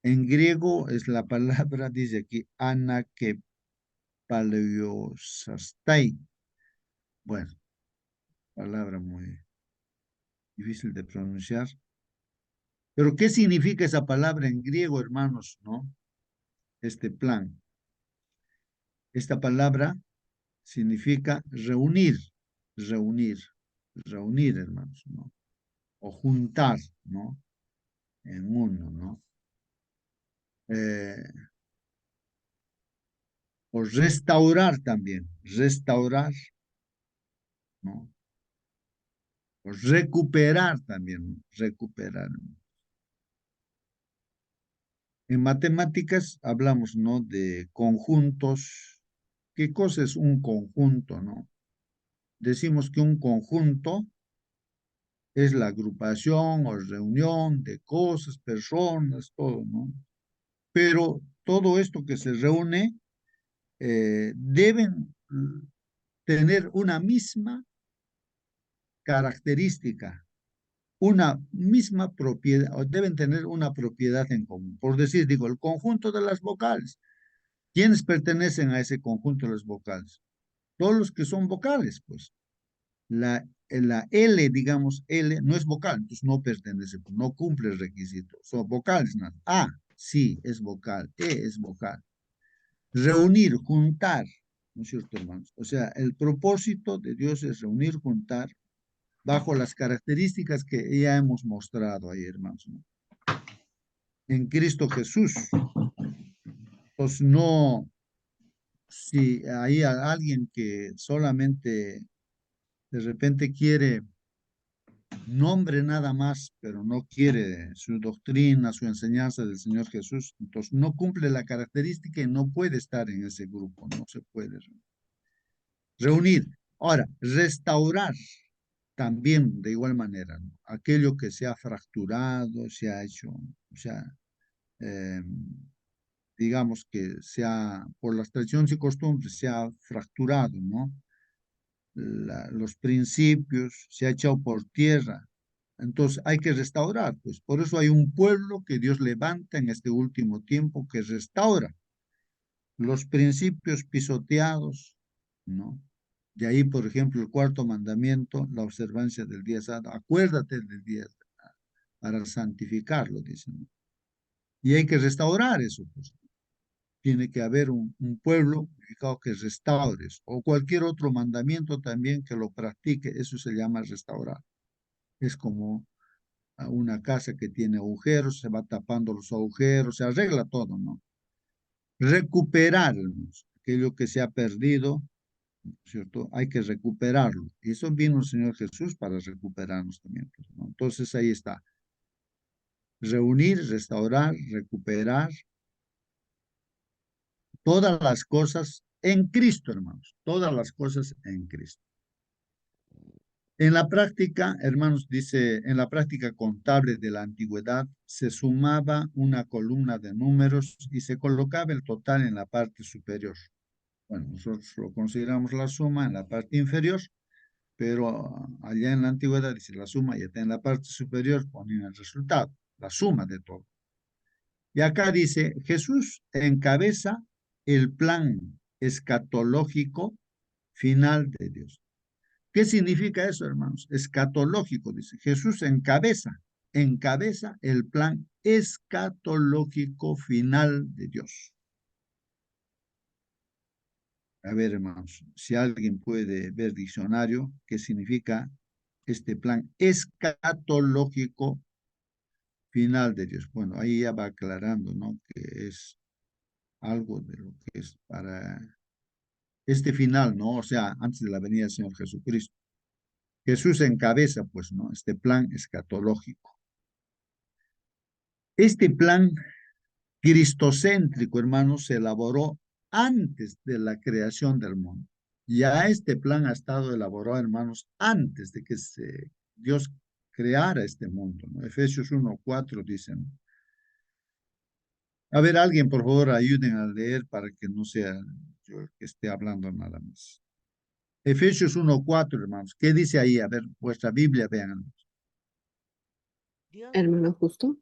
En griego es la palabra, dice aquí, anakepaleosastai. Bueno, palabra muy difícil de pronunciar. Pero, ¿qué significa esa palabra en griego, hermanos? ¿No? Este plan. Esta palabra significa reunir, reunir, reunir, hermanos, ¿no? O juntar, ¿no? En uno, ¿no? Eh, o restaurar también, restaurar, ¿no? O recuperar también, recuperar. En matemáticas hablamos, ¿no? De conjuntos. ¿Qué cosa es un conjunto, no? Decimos que un conjunto es la agrupación o reunión de cosas, personas, todo, ¿no? Pero todo esto que se reúne deben tener una misma característica, una misma propiedad, o deben tener una propiedad en común. Por decir, digo, el conjunto de las vocales. ¿Quiénes pertenecen a ese conjunto de las vocales? Todos los que son vocales, pues. La L, digamos, L no es vocal, entonces no pertenece, no cumple el requisito. Son vocales, nada. A, sí, es vocal. E es vocal. Reunir, juntar, ¿no es cierto, hermanos? O sea, el propósito de Dios es reunir, juntar, bajo las características que ya hemos mostrado ahí, hermanos, ¿no? En Cristo Jesús. Pues no, si hay alguien que solamente de repente quiere nombre nada más, pero no quiere su doctrina, su enseñanza del Señor Jesús, entonces no cumple la característica y no puede estar en ese grupo, no se puede reunir. Ahora, restaurar también de igual manera, ¿no? Aquello que se ha fracturado, se ha hecho, o sea, eh, digamos que se ha, por las tradiciones y costumbres, se ha fracturado, ¿no? Los principios, se ha echado por tierra. Entonces hay que restaurar, pues por eso hay un pueblo que Dios levanta en este último tiempo que restaura los principios pisoteados, ¿no? De ahí, por ejemplo, el cuarto mandamiento, la observancia del día santo. Acuérdate del día para santificarlo, dicen. Y hay que restaurar eso, pues. Tiene que haber un pueblo unificado que restaure eso. O cualquier otro mandamiento también que lo practique, eso se llama restaurar. Es como a una casa que tiene agujeros, se va tapando los agujeros, se arregla todo, ¿no? Recuperar, hermanos, aquello que se ha perdido, ¿cierto? Hay que recuperarlo. Y eso vino el Señor Jesús para recuperarnos también, pues, ¿no? Entonces ahí está. Reunir, restaurar, recuperar todas las cosas en Cristo, hermanos. Todas las cosas en Cristo. En la práctica, hermanos, dice, en la práctica contable de la antigüedad se sumaba una columna de números y se colocaba el total en la parte superior. Bueno, nosotros lo consideramos la suma en la parte inferior, pero allá en la antigüedad dice la suma y está en la parte superior ponían el resultado, la suma de todo. Y acá dice, Jesús encabeza el plan escatológico final de Dios. ¿Qué significa eso, hermanos? Escatológico, dice. Jesús encabeza el plan escatológico final de Dios. A ver, hermanos, si alguien puede ver diccionario, ¿qué significa este plan escatológico final de Dios? Bueno, ahí ya va aclarando, ¿no? Que es algo de lo que es para este final, ¿no? O sea, antes de la venida del Señor Jesucristo. Jesús encabeza, pues, ¿no? Este plan escatológico. Este plan cristocéntrico, hermanos, se elaboró antes de la creación del mundo. Ya este plan ha estado elaborado, hermanos, antes de que Dios creara este mundo, ¿no? Efesios 1:4 dicen, A ver, alguien, por favor, ayuden a leer para que no sea yo el que esté hablando nada más. Efesios 1:4, hermanos. ¿Qué dice ahí? A ver, vuestra Biblia, vean, hermanos. Hermano justo,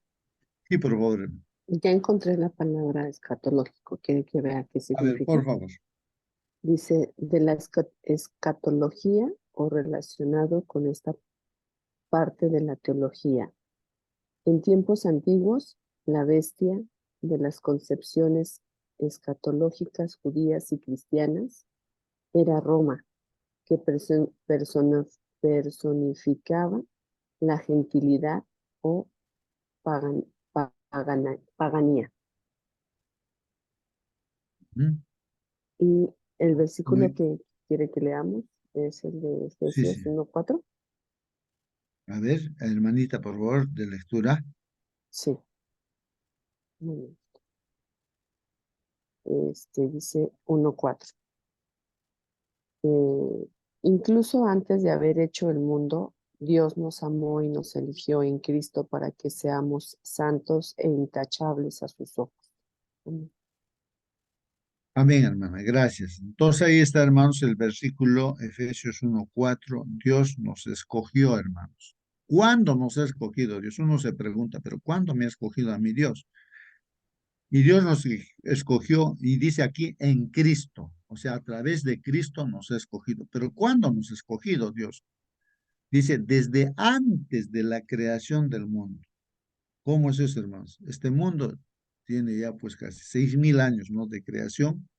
Sí, por favor, hermano. ya encontré la palabra escatológico. ¿Quiere que vea qué A ver, significa? por favor. Dice, de la escatología o relacionado con esta parte de la teología. En tiempos antiguos, la bestia de las concepciones escatológicas judías y cristianas era Roma, que personificaba la gentilidad o paganía. ¿Mm? Y el versículo Muy, que quiere que leamos es el de sí, sí. Efesios 1:4. A ver, hermanita, por favor, de lectura. Sí, muy bien. Dice 1:4. Incluso antes de haber hecho el mundo, Dios nos amó y nos eligió en Cristo para que seamos santos e intachables a sus ojos. Amén. Amén, hermana, gracias. Entonces ahí está, hermanos, el versículo Efesios 1:4. Dios nos escogió, hermanos. ¿Cuándo nos ha escogido Dios? Uno se pregunta, pero ¿cuándo me ha escogido a mi Dios? Y Dios nos escogió y dice aquí en Cristo, o sea, a través de Cristo nos ha escogido. Pero ¿cuándo nos ha escogido Dios? Dice, desde antes de la creación del mundo. ¿Cómo es eso, hermanos? Este mundo tiene ya pues casi 6.000 años, ¿no? De creación.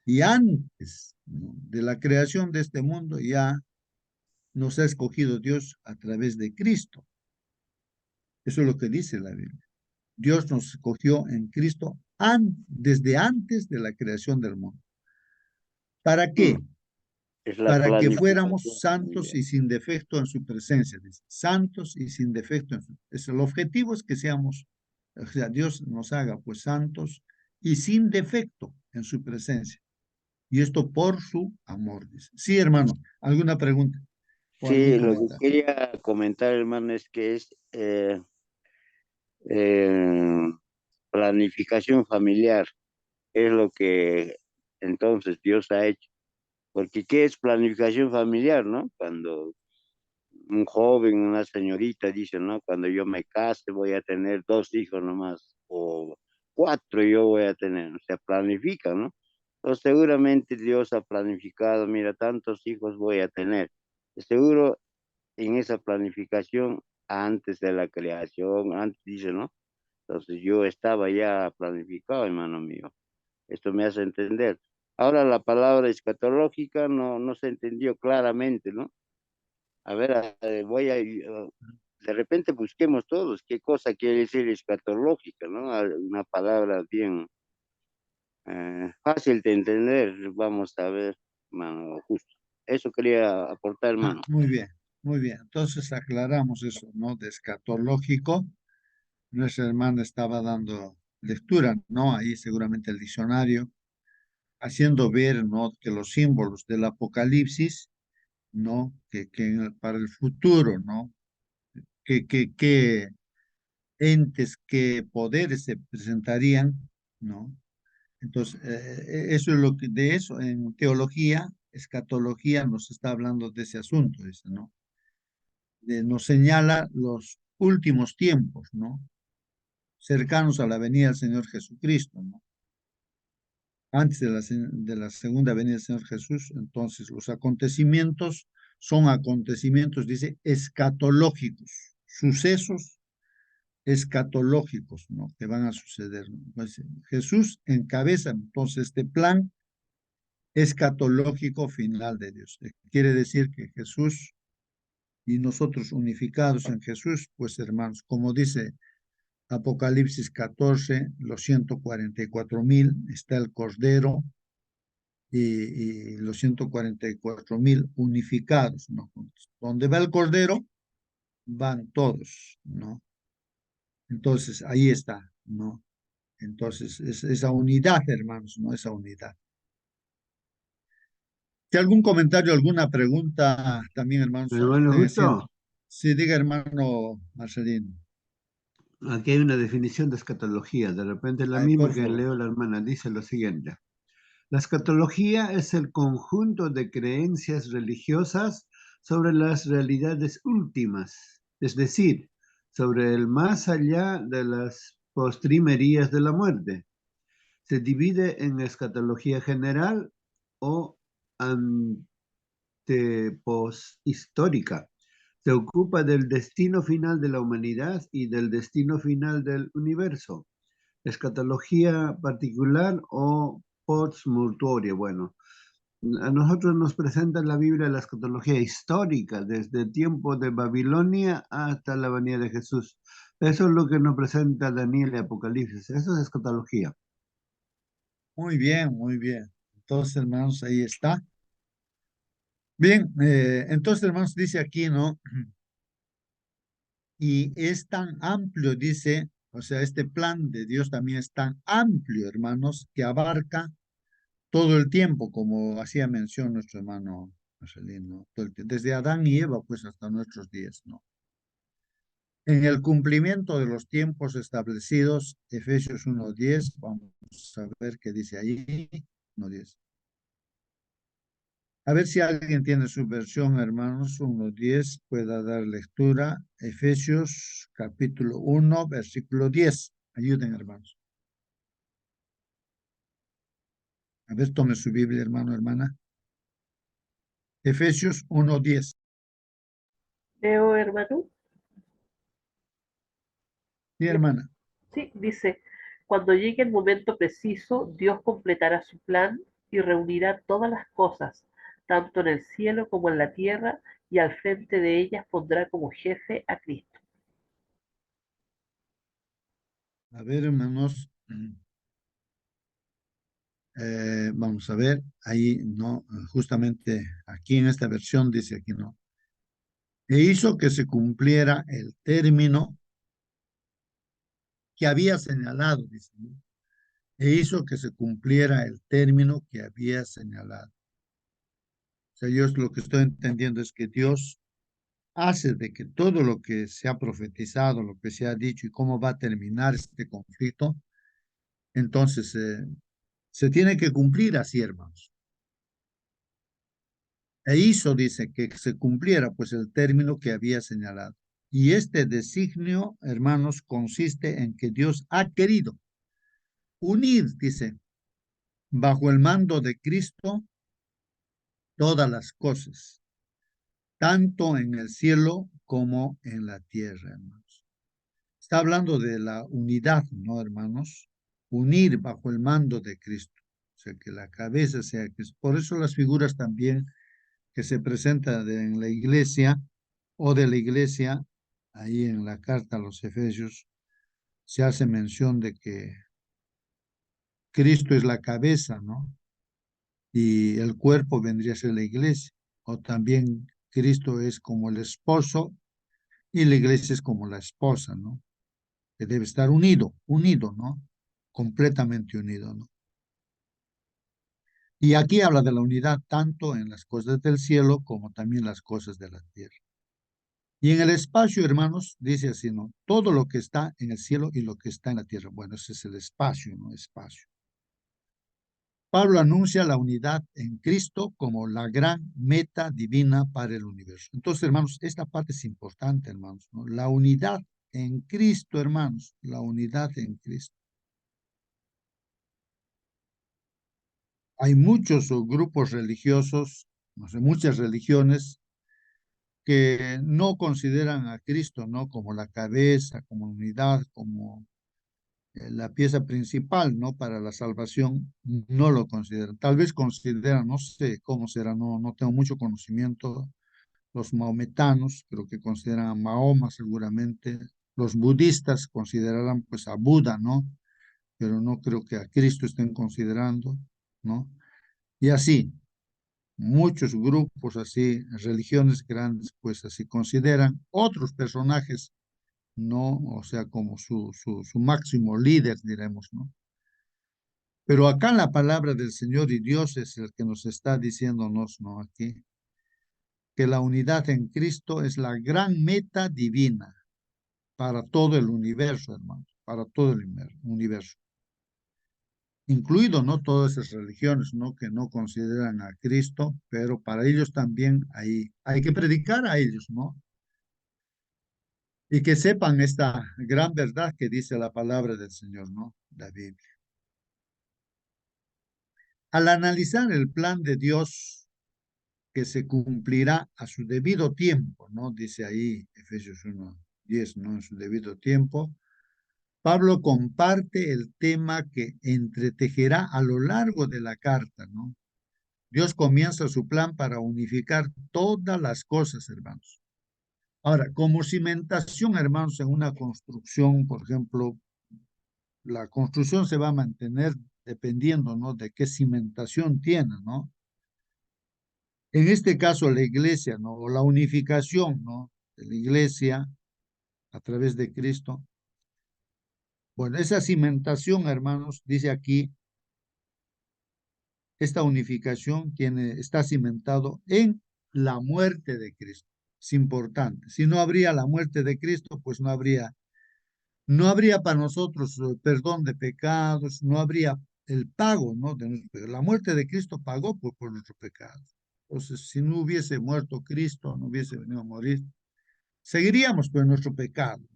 Y antes, ¿no? De la creación de este mundo ya nos ha escogido Dios a través de Cristo. Eso es lo que dice la Biblia. Dios nos escogió en Cristo desde antes de la creación del mundo. ¿Para qué? Es la Para que planificación fuéramos santos familiar. y sin defecto en su presencia. Dice, santos y sin defecto. El objetivo es que seamos, o sea, Dios nos haga pues santos y sin defecto en su presencia. Y esto por su amor. Dice. Sí, hermano, ¿alguna pregunta o algún Sí, lo que comentario? quería comentar, hermano, es que es eh, planificación familiar. Es lo que entonces Dios ha hecho. Porque ¿qué es planificación familiar, no? Cuando un joven, una señorita dice, ¿no? Cuando yo me case voy a tener 2 hijos nomás, o 4 yo voy a tener, o sea, planifica, ¿no? Entonces seguramente Dios ha planificado, mira, tantos hijos voy a tener. Seguro en esa planificación, antes de la creación, antes dice, ¿no? Entonces yo estaba ya planificado, hermano mío. Esto me hace entender. Ahora la palabra escatológica no se entendió claramente, ¿no? A ver, de repente busquemos todos qué cosa quiere decir escatológica, ¿no? Una palabra bien fácil de entender, vamos a ver, hermano, justo. Eso quería aportar, Ah, hermano. muy bien, muy bien. Entonces aclaramos eso, ¿no? De escatológico. Nuestra hermana estaba dando lectura, ¿no? Ahí seguramente el diccionario, haciendo ver, ¿no? Que los símbolos del Apocalipsis, ¿no? Para el futuro, ¿no? Que entes, qué poderes se presentarían, ¿no? Entonces, eso es lo que, de eso, en teología, escatología nos está hablando de ese asunto, dice, ¿no? Nos señala los últimos tiempos, ¿no? Cercanos a la venida del Señor Jesucristo, ¿no? Antes de la segunda venida del Señor Jesús, entonces los acontecimientos son acontecimientos, dice, escatológicos, sucesos escatológicos, ¿no? Que van a suceder, ¿no? Pues, Jesús encabeza entonces este plan escatológico final de Dios. Quiere decir que Jesús y nosotros unificados en Jesús, pues hermanos, como dice Apocalipsis 14, los 144.000, está el Cordero y los 144.000 unificados, ¿no? Donde va el Cordero, van todos, ¿no? Entonces, ahí está, ¿no? Entonces, esa unidad, hermanos, ¿no? Esa unidad. Si algún comentario, alguna pregunta, también, hermanos, Hermano, estén haciendo. justo, Sí, diga, hermano Marcelino. Aquí hay una definición de escatología, de repente la Ay, misma por que favor. leo la hermana, dice lo siguiente. La escatología es el conjunto de creencias religiosas sobre las realidades últimas, es decir, sobre el más allá de las postrimerías de la muerte. Se divide en escatología general o anteposhistórica. Se ocupa del destino final de la humanidad y del destino final del universo. Escatología particular o postmortuoria. Bueno, a nosotros nos presenta la Biblia la escatología histórica, desde el tiempo de Babilonia hasta la venida de Jesús. Eso es lo que nos presenta Daniel y Apocalipsis. Eso es escatología. Muy bien, muy bien. Entonces, hermanos, ahí está. Bien, entonces, hermanos, dice aquí, ¿no? Y es tan amplio, dice, o sea, este plan de Dios también es tan amplio, hermanos, que abarca todo el tiempo, como hacía mención nuestro hermano Marcelino, todo el tiempo, desde Adán y Eva, pues hasta nuestros días, ¿no? En el cumplimiento de los tiempos establecidos, Efesios 1:10, vamos a ver qué dice ahí, 1:10. A ver si alguien tiene su versión, hermanos, 1:10, pueda dar lectura. Efesios capítulo 1, versículo 10. Ayuden, hermanos. A ver, tome su Biblia, hermano, hermana. Efesios 1:10. Leo, hermano. Sí, hermana. Sí, dice, cuando llegue el momento preciso, Dios completará su plan y reunirá todas las cosas, tanto en el cielo como en la tierra, y al frente de ellas pondrá como jefe a Cristo. A ver, hermanos. Vamos a ver, ahí no, justamente aquí en esta versión dice aquí no. E hizo que se cumpliera el término que había señalado, dice, ¿no? E hizo que se cumpliera el término que había señalado. O sea, yo lo que estoy entendiendo es que Dios hace de que todo lo que se ha profetizado, lo que se ha dicho y cómo va a terminar este conflicto, entonces se tiene que cumplir así, hermanos. E hizo, dice, que se cumpliera pues el término que había señalado. Y este designio, hermanos, consiste en que Dios ha querido unir, dice, bajo el mando de Cristo todas las cosas, tanto en el cielo como en la tierra, hermanos. Está hablando de la unidad, ¿no, hermanos? Unir bajo el mando de Cristo. O sea, que la cabeza sea Cristo. Por eso las figuras también que se presentan en la iglesia o de la iglesia, ahí en la carta a los Efesios, se hace mención de que Cristo es la cabeza, ¿no? Y el cuerpo vendría a ser la iglesia. O también Cristo es como el esposo y la iglesia es como la esposa, ¿no? Que debe estar unido, unido, ¿no? Completamente unido, ¿no? Y aquí habla de la unidad tanto en las cosas del cielo como también las cosas de la tierra. Y en el espacio, hermanos, dice así, ¿no? Todo lo que está en el cielo y lo que está en la tierra. Bueno, ese es el espacio, ¿no? Espacio. Pablo anuncia la unidad en Cristo como la gran meta divina para el universo. Entonces, hermanos, esta parte es importante, hermanos, ¿no? La unidad en Cristo, hermanos, la unidad en Cristo. Hay muchos grupos religiosos, no sé, muchas religiones que no consideran a Cristo, ¿no? Como la cabeza, como unidad, como la pieza principal, ¿no? Para la salvación, no lo consideran. Tal vez consideran, no sé cómo será, no tengo mucho conocimiento. Los maometanos creo que consideran a Mahoma seguramente. Los budistas considerarán pues a Buda, ¿no? Pero no creo que a Cristo estén considerando, ¿no? Y así, muchos grupos así, religiones grandes, pues así consideran otros personajes, ¿no? O sea, como su máximo líder, diremos, ¿no? Pero acá la palabra del Señor y Dios es el que nos está diciéndonos, ¿no? Aquí, que la unidad en Cristo es la gran meta divina. para todo el universo, hermanos, para todo el universo. Incluido, ¿no? Todas esas religiones, ¿no? Que no consideran a Cristo, pero para ellos también hay que predicar a ellos, ¿no? Y que sepan esta gran verdad que dice la palabra del Señor, ¿no? La Biblia. Al analizar el plan de Dios que se cumplirá a su debido tiempo, ¿no? Dice ahí Efesios 1:10, ¿no? En su debido tiempo. Pablo comparte el tema que entretejerá a lo largo de la carta, ¿no? Dios comienza su plan para unificar todas las cosas, hermanos. Ahora, como cimentación, hermanos, en una construcción, por ejemplo, la construcción se va a mantener dependiendo, ¿no? De qué cimentación tiene, ¿no? En este caso, la iglesia, ¿no? O la unificación, ¿no? De la iglesia a través de Cristo. Bueno, esa cimentación, hermanos, dice aquí, esta unificación está cimentado en la muerte de Cristo. Es importante. Si no habría la muerte de Cristo, pues no habría para nosotros perdón de pecados, no habría el pago, ¿no? La muerte de Cristo pagó por nuestros pecados. Entonces, si no hubiese muerto Cristo, no hubiese venido a morir, seguiríamos con nuestro pecado.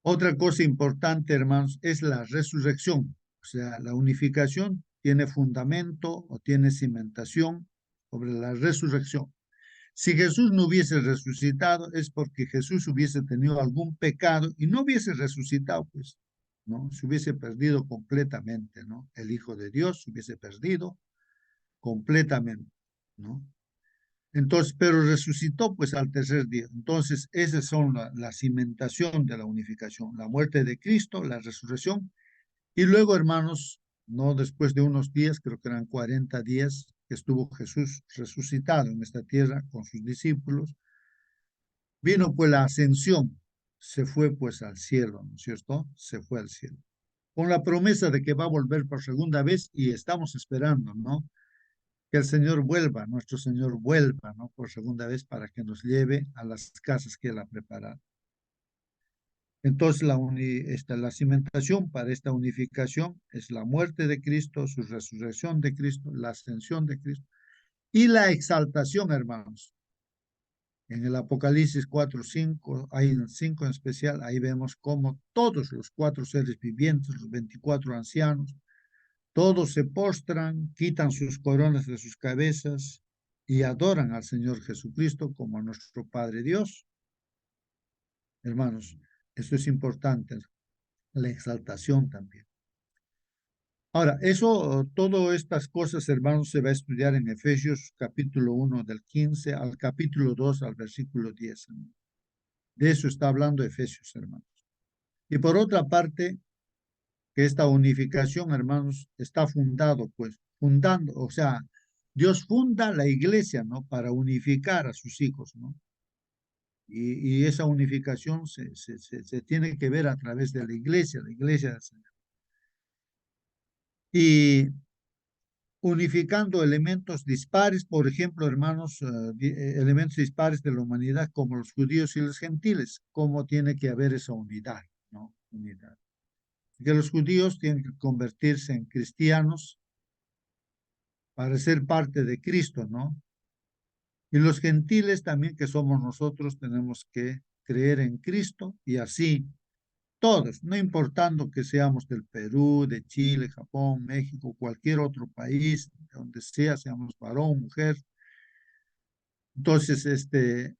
Otra cosa importante, hermanos, es la resurrección. O sea, la unificación tiene fundamento o tiene cimentación sobre la resurrección. Si Jesús no hubiese resucitado, es porque Jesús hubiese tenido algún pecado y no hubiese resucitado, pues, ¿no? Se hubiese perdido completamente, ¿no? El Hijo de Dios se hubiese perdido completamente, ¿no? Entonces, pero resucitó pues al tercer día. Entonces, esas son la cimentación de la unificación, la muerte de Cristo, la resurrección. Y luego, hermanos, no después de unos días, creo que eran 40 días, que estuvo Jesús resucitado en esta tierra con sus discípulos, vino pues la ascensión, se fue pues al cielo, ¿no es cierto? Se fue al cielo. Con la promesa de que va a volver por segunda vez y estamos esperando, ¿no? Que el Señor vuelva, nuestro Señor vuelva, ¿no? Por segunda vez para que nos lleve a las casas que Él ha preparado. Entonces, la cimentación para esta unificación es la muerte de Cristo, su resurrección de Cristo, la ascensión de Cristo y la exaltación, hermanos. En el Apocalipsis 4:5, hay en 5 en especial, ahí vemos cómo todos los 4 seres vivientes, los 24 ancianos, todos se postran, quitan sus coronas de sus cabezas y adoran al Señor Jesucristo como a nuestro Padre Dios. Hermanos, esto es importante, la exaltación también. Ahora, todas estas cosas, hermanos, se va a estudiar en Efesios capítulo 1 del 15 al capítulo 2 al versículo 10. De eso está hablando Efesios, hermanos. Y por otra parte, que esta unificación, hermanos, está o sea, Dios funda la iglesia, ¿no? Para unificar a sus hijos, ¿no? Y esa unificación se tiene que ver a través de la iglesia del Señor. Y unificando elementos dispares, por ejemplo, hermanos, elementos dispares de la humanidad como los judíos y los gentiles, cómo tiene que haber esa unidad, ¿no? Unidad. Que los judíos tienen que convertirse en cristianos para ser parte de Cristo, ¿no? Y los gentiles también, que somos nosotros, tenemos que creer en Cristo y así todos, no importando que seamos del Perú, de Chile, Japón, México, cualquier otro país, donde sea, seamos varón, mujer. Entonces,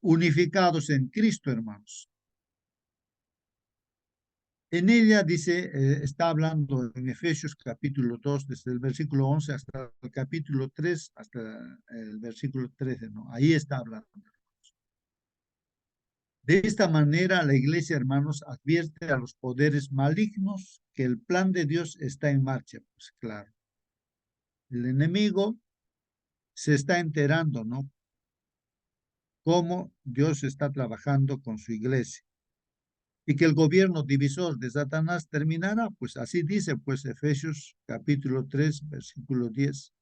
unificados en Cristo, hermanos. En ella dice, está hablando en Efesios capítulo 2, desde el versículo 11 hasta el capítulo 3, hasta el versículo 13, ¿no? Ahí está hablando. De esta manera, la iglesia, hermanos, advierte a los poderes malignos que el plan de Dios está en marcha. Pues claro, el enemigo se está enterando, ¿no? Cómo Dios está trabajando con su iglesia. Y que el gobierno divisor de Satanás terminará, pues así dice, pues Efesios capítulo 3, versículo 10.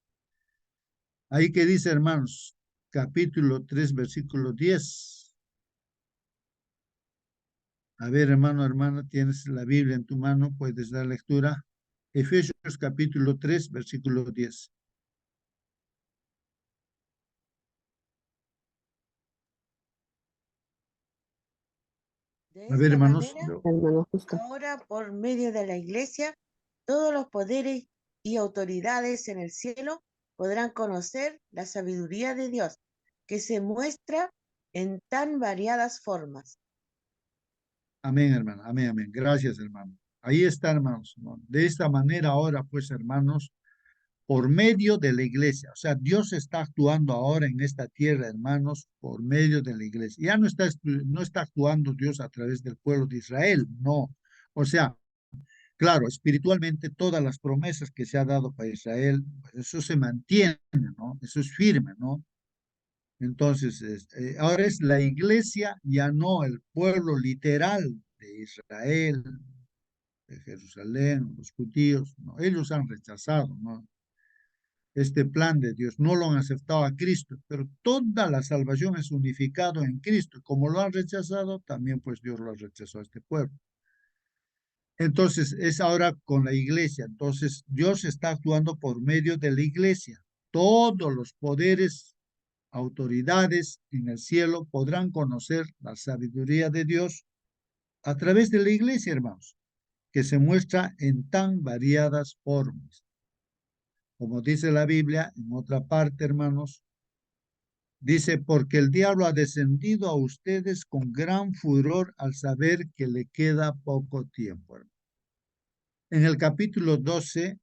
Ahí que dice, hermanos, capítulo 3, versículo 10. A ver, hermano, hermana, tienes la Biblia en tu mano, puedes dar lectura. Efesios capítulo 3, versículo 10. De A ver, esta hermanos, manera, Hermano justo. ahora por medio de la Iglesia, todos los poderes y autoridades en el cielo podrán conocer la sabiduría de Dios, que se muestra en tan variadas formas. amén, hermano, amén, amén. Gracias, hermano. Ahí está, hermanos. ¿No? De esta manera ahora, pues, hermanos, por medio de la iglesia, o sea, Dios está actuando ahora en esta tierra, hermanos, por medio de la iglesia. Ya no está actuando Dios a través del pueblo de Israel, no. O sea, claro, espiritualmente todas las promesas que se ha dado para Israel, pues eso se mantiene, ¿no? Eso es firme, ¿no? Entonces, ahora es la iglesia, ya no el pueblo literal de Israel, de Jerusalén, los judíos, ¿no? Ellos han rechazado, ¿no? Este plan de Dios, no lo han aceptado a Cristo, pero toda la salvación es unificado en Cristo. Como lo han rechazado, también pues Dios lo rechazó a este pueblo. Entonces, es ahora con la iglesia. Entonces, Dios está actuando por medio de la iglesia. Todos los poderes, autoridades en el cielo podrán conocer la sabiduría de Dios a través de la iglesia, hermanos, que se muestra en tan variadas formas. Como dice la Biblia, en otra parte, hermanos, dice, porque el diablo ha descendido a ustedes con gran furor al saber que le queda poco tiempo. En el capítulo 12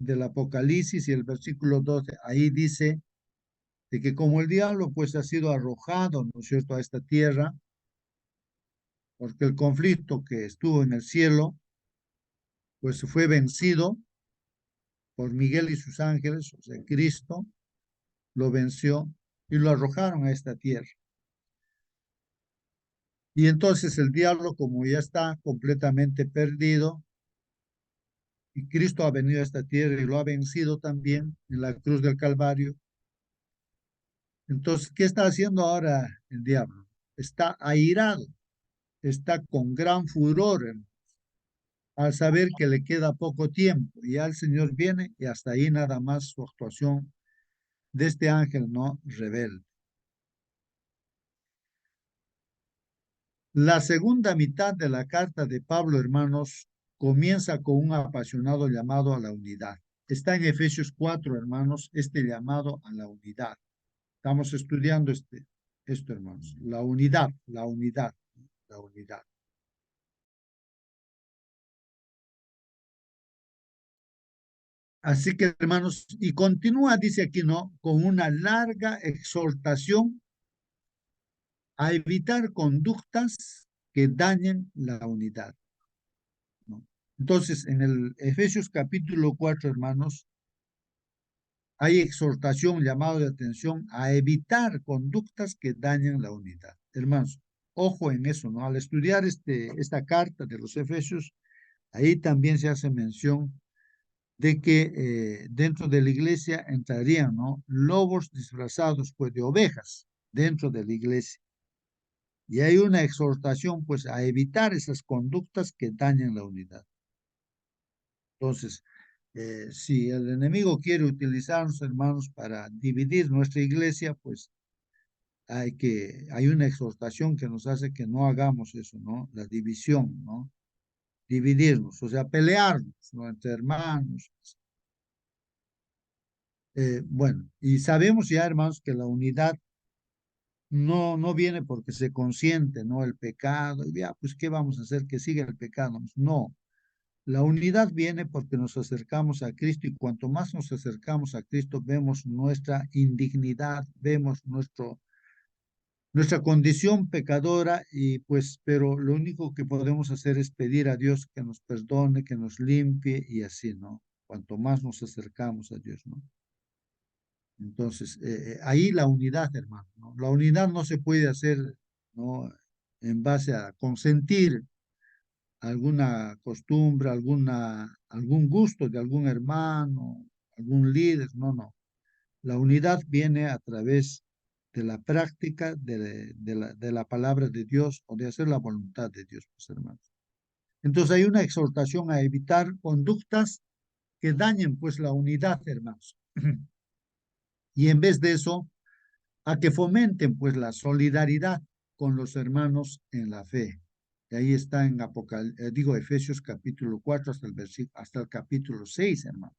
del Apocalipsis y el versículo 12, ahí dice de que como el diablo pues ha sido arrojado, ¿no es cierto?, a esta tierra, porque el conflicto que estuvo en el cielo, pues fue vencido por Miguel y sus ángeles, o sea, Cristo lo venció y lo arrojaron a esta tierra. Y entonces el diablo, como ya está completamente perdido, y Cristo ha venido a esta tierra y lo ha vencido también en la cruz del Calvario. Entonces, ¿qué está haciendo ahora el diablo? Está airado, está con gran furor al saber que le queda poco tiempo y ya el Señor viene y hasta ahí nada más su actuación de este ángel no rebelde. La segunda mitad de la carta de Pablo, hermanos, comienza con un apasionado llamado a la unidad. Está en Efesios 4, hermanos, este llamado a la unidad. Estamos estudiando esto, hermanos, la unidad, la unidad, la unidad. Así que, hermanos, y continúa, dice aquí, ¿no? Con una larga exhortación a evitar conductas que dañen la unidad, ¿no? Entonces, en el Efesios capítulo 4, hermanos, hay exhortación, llamado de atención a evitar conductas que dañen la unidad. Hermanos, ojo en eso, ¿no? Al estudiar esta carta de los Efesios, ahí también se hace mención de que dentro de la iglesia entrarían, ¿no?, lobos disfrazados, pues, de ovejas dentro de la iglesia. Y hay una exhortación, pues, a evitar esas conductas que dañan la unidad. Entonces, si el enemigo quiere utilizarnos, hermanos, para dividir nuestra iglesia, pues hay una exhortación que nos hace que no hagamos eso, ¿no? La división, ¿no? Dividirnos, o sea, pelearnos, ¿no?, entre hermanos. Bueno, y sabemos ya, hermanos, que la unidad no viene porque se consiente, ¿no?, el pecado, y ya, pues, ¿qué vamos a hacer? Que siga el pecado. No, la unidad viene porque nos acercamos a Cristo y cuanto más nos acercamos a Cristo, vemos nuestra indignidad, vemos nuestra condición pecadora y pues, pero lo único que podemos hacer es pedir a Dios que nos perdone, que nos limpie y así, ¿no? Cuanto más nos acercamos a Dios, ¿no? Entonces, ahí la unidad, hermano, ¿no? La unidad no se puede hacer, ¿no?, en base a consentir alguna costumbre, algún gusto de algún hermano, algún líder, no, no. La unidad viene a través de la práctica de la palabra de Dios o de hacer la voluntad de Dios, pues, hermanos. Entonces hay una exhortación a evitar conductas que dañen pues la unidad, hermanos. Y en vez de eso, a que fomenten pues la solidaridad con los hermanos en la fe. Y ahí está en Efesios capítulo 4 hasta el capítulo 6, hermanos.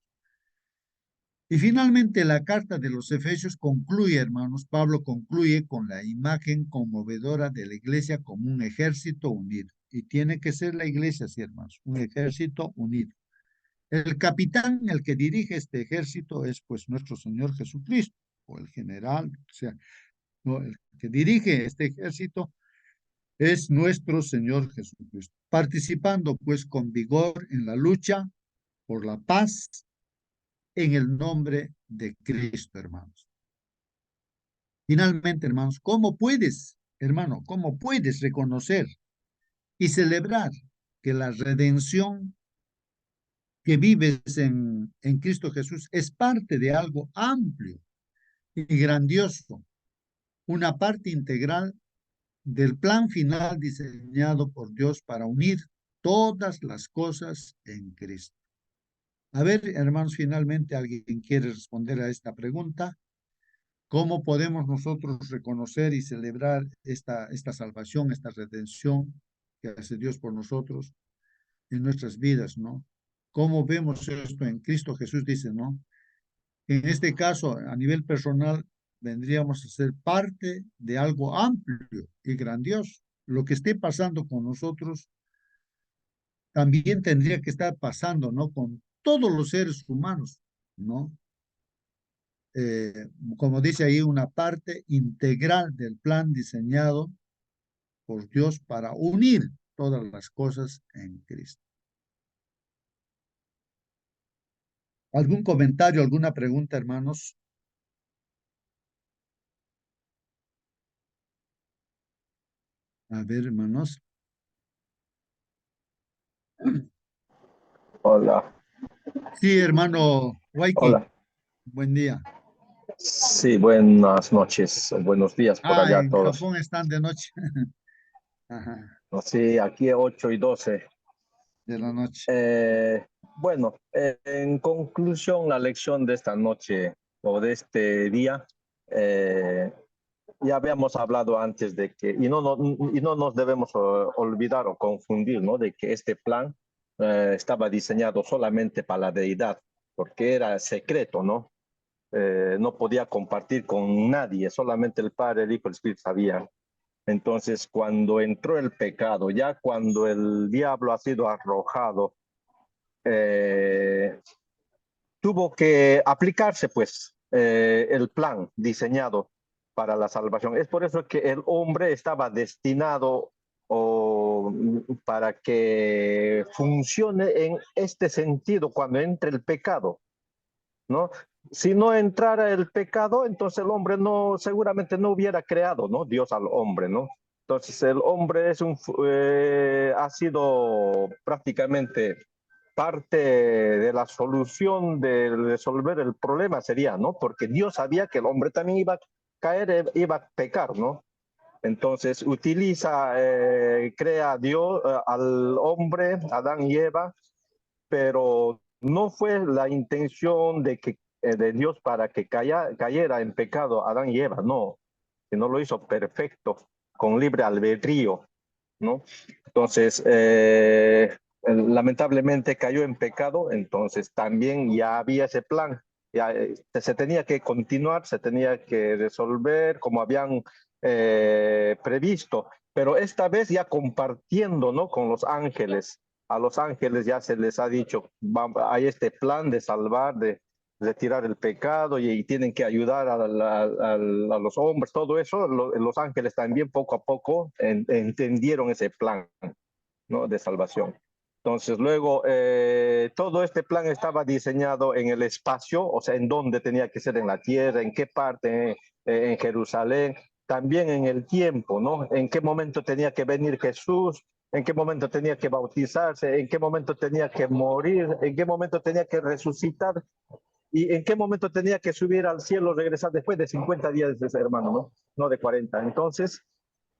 Y finalmente la carta de los Efesios concluye, hermanos, Pablo concluye con la imagen conmovedora de la iglesia como un ejército unido. Y tiene que ser la iglesia, sí, hermanos, un ejército unido. El capitán, el que dirige este ejército es pues nuestro Señor Jesucristo, o el general, o sea, no, el que dirige este ejército es nuestro Señor Jesucristo, participando pues con vigor en la lucha por la paz en el nombre de Cristo, hermanos. Finalmente, hermanos, cómo puedes reconocer y celebrar que la redención que vives en Cristo Jesús es parte de algo amplio y grandioso, una parte integral del plan final diseñado por Dios para unir todas las cosas en Cristo? A ver, hermanos, finalmente alguien quiere responder a esta pregunta. ¿Cómo podemos nosotros reconocer y celebrar esta salvación, esta redención que hace Dios por nosotros en nuestras vidas, ¿no? ¿Cómo vemos esto en Cristo Jesús? Dice, ¿no? En este caso, a nivel personal, vendríamos a ser parte de algo amplio y grandioso. Lo que esté pasando con nosotros también tendría que estar pasando, ¿no? Con todos los seres humanos, ¿no? Como dice ahí, una parte integral del plan diseñado por Dios para unir todas las cosas en Cristo. ¿Algún comentario, alguna pregunta, hermanos? A ver, hermanos. Hola. Sí, hermano Waiki, Hola. buen día. Sí, buenas noches, buenos días por allá a En todos. Japón están de noche. Ajá, Sí, aquí 8:12. de la noche. Bueno, en conclusión, la lección de esta noche o de este día, ya habíamos hablado antes de que, y no nos debemos olvidar o confundir, ¿no? De que este plan estaba diseñado solamente para la deidad, porque era secreto, ¿no? No podía compartir con nadie, solamente el Padre, el Hijo, el Espíritu sabían. Entonces, cuando entró el pecado, ya cuando el diablo ha sido arrojado, tuvo que aplicarse, pues, el plan diseñado para la salvación. Es por eso que el hombre estaba destinado para que funcione en este sentido cuando entre el pecado, ¿no? Si no entrara el pecado, entonces el hombre seguramente no hubiera creado, ¿no? Dios al hombre, ¿no? Entonces el hombre ha sido prácticamente parte de la solución de resolver el problema sería, ¿no? Porque Dios sabía que el hombre también iba a caer, iba a pecar, ¿no? Entonces crea Dios al hombre, Adán y Eva, pero no fue la intención de Dios para que cayera en pecado Adán y Eva, no, sino lo hizo perfecto, con libre albedrío, ¿no? Entonces, lamentablemente cayó en pecado, entonces también ya había ese plan, ya se tenía que continuar, se tenía que resolver como habían previsto, pero esta vez ya compartiendo, ¿no? Con los ángeles. A los ángeles ya se les ha dicho, hay este plan de salvar, de retirar el pecado y tienen que ayudar a los hombres, todo eso, los ángeles también poco a poco entendieron ese plan, ¿no? De salvación. Entonces luego todo este plan estaba diseñado en el espacio, o sea, en dónde tenía que ser en la tierra, en qué parte, en Jerusalén, también en el tiempo, ¿no? En qué momento tenía que venir Jesús, en qué momento tenía que bautizarse, en qué momento tenía que morir, en qué momento tenía que resucitar. ¿Y en qué momento tenía que subir al cielo, regresar después de 50 días de ese hermano, ¿no? No de 40. Entonces,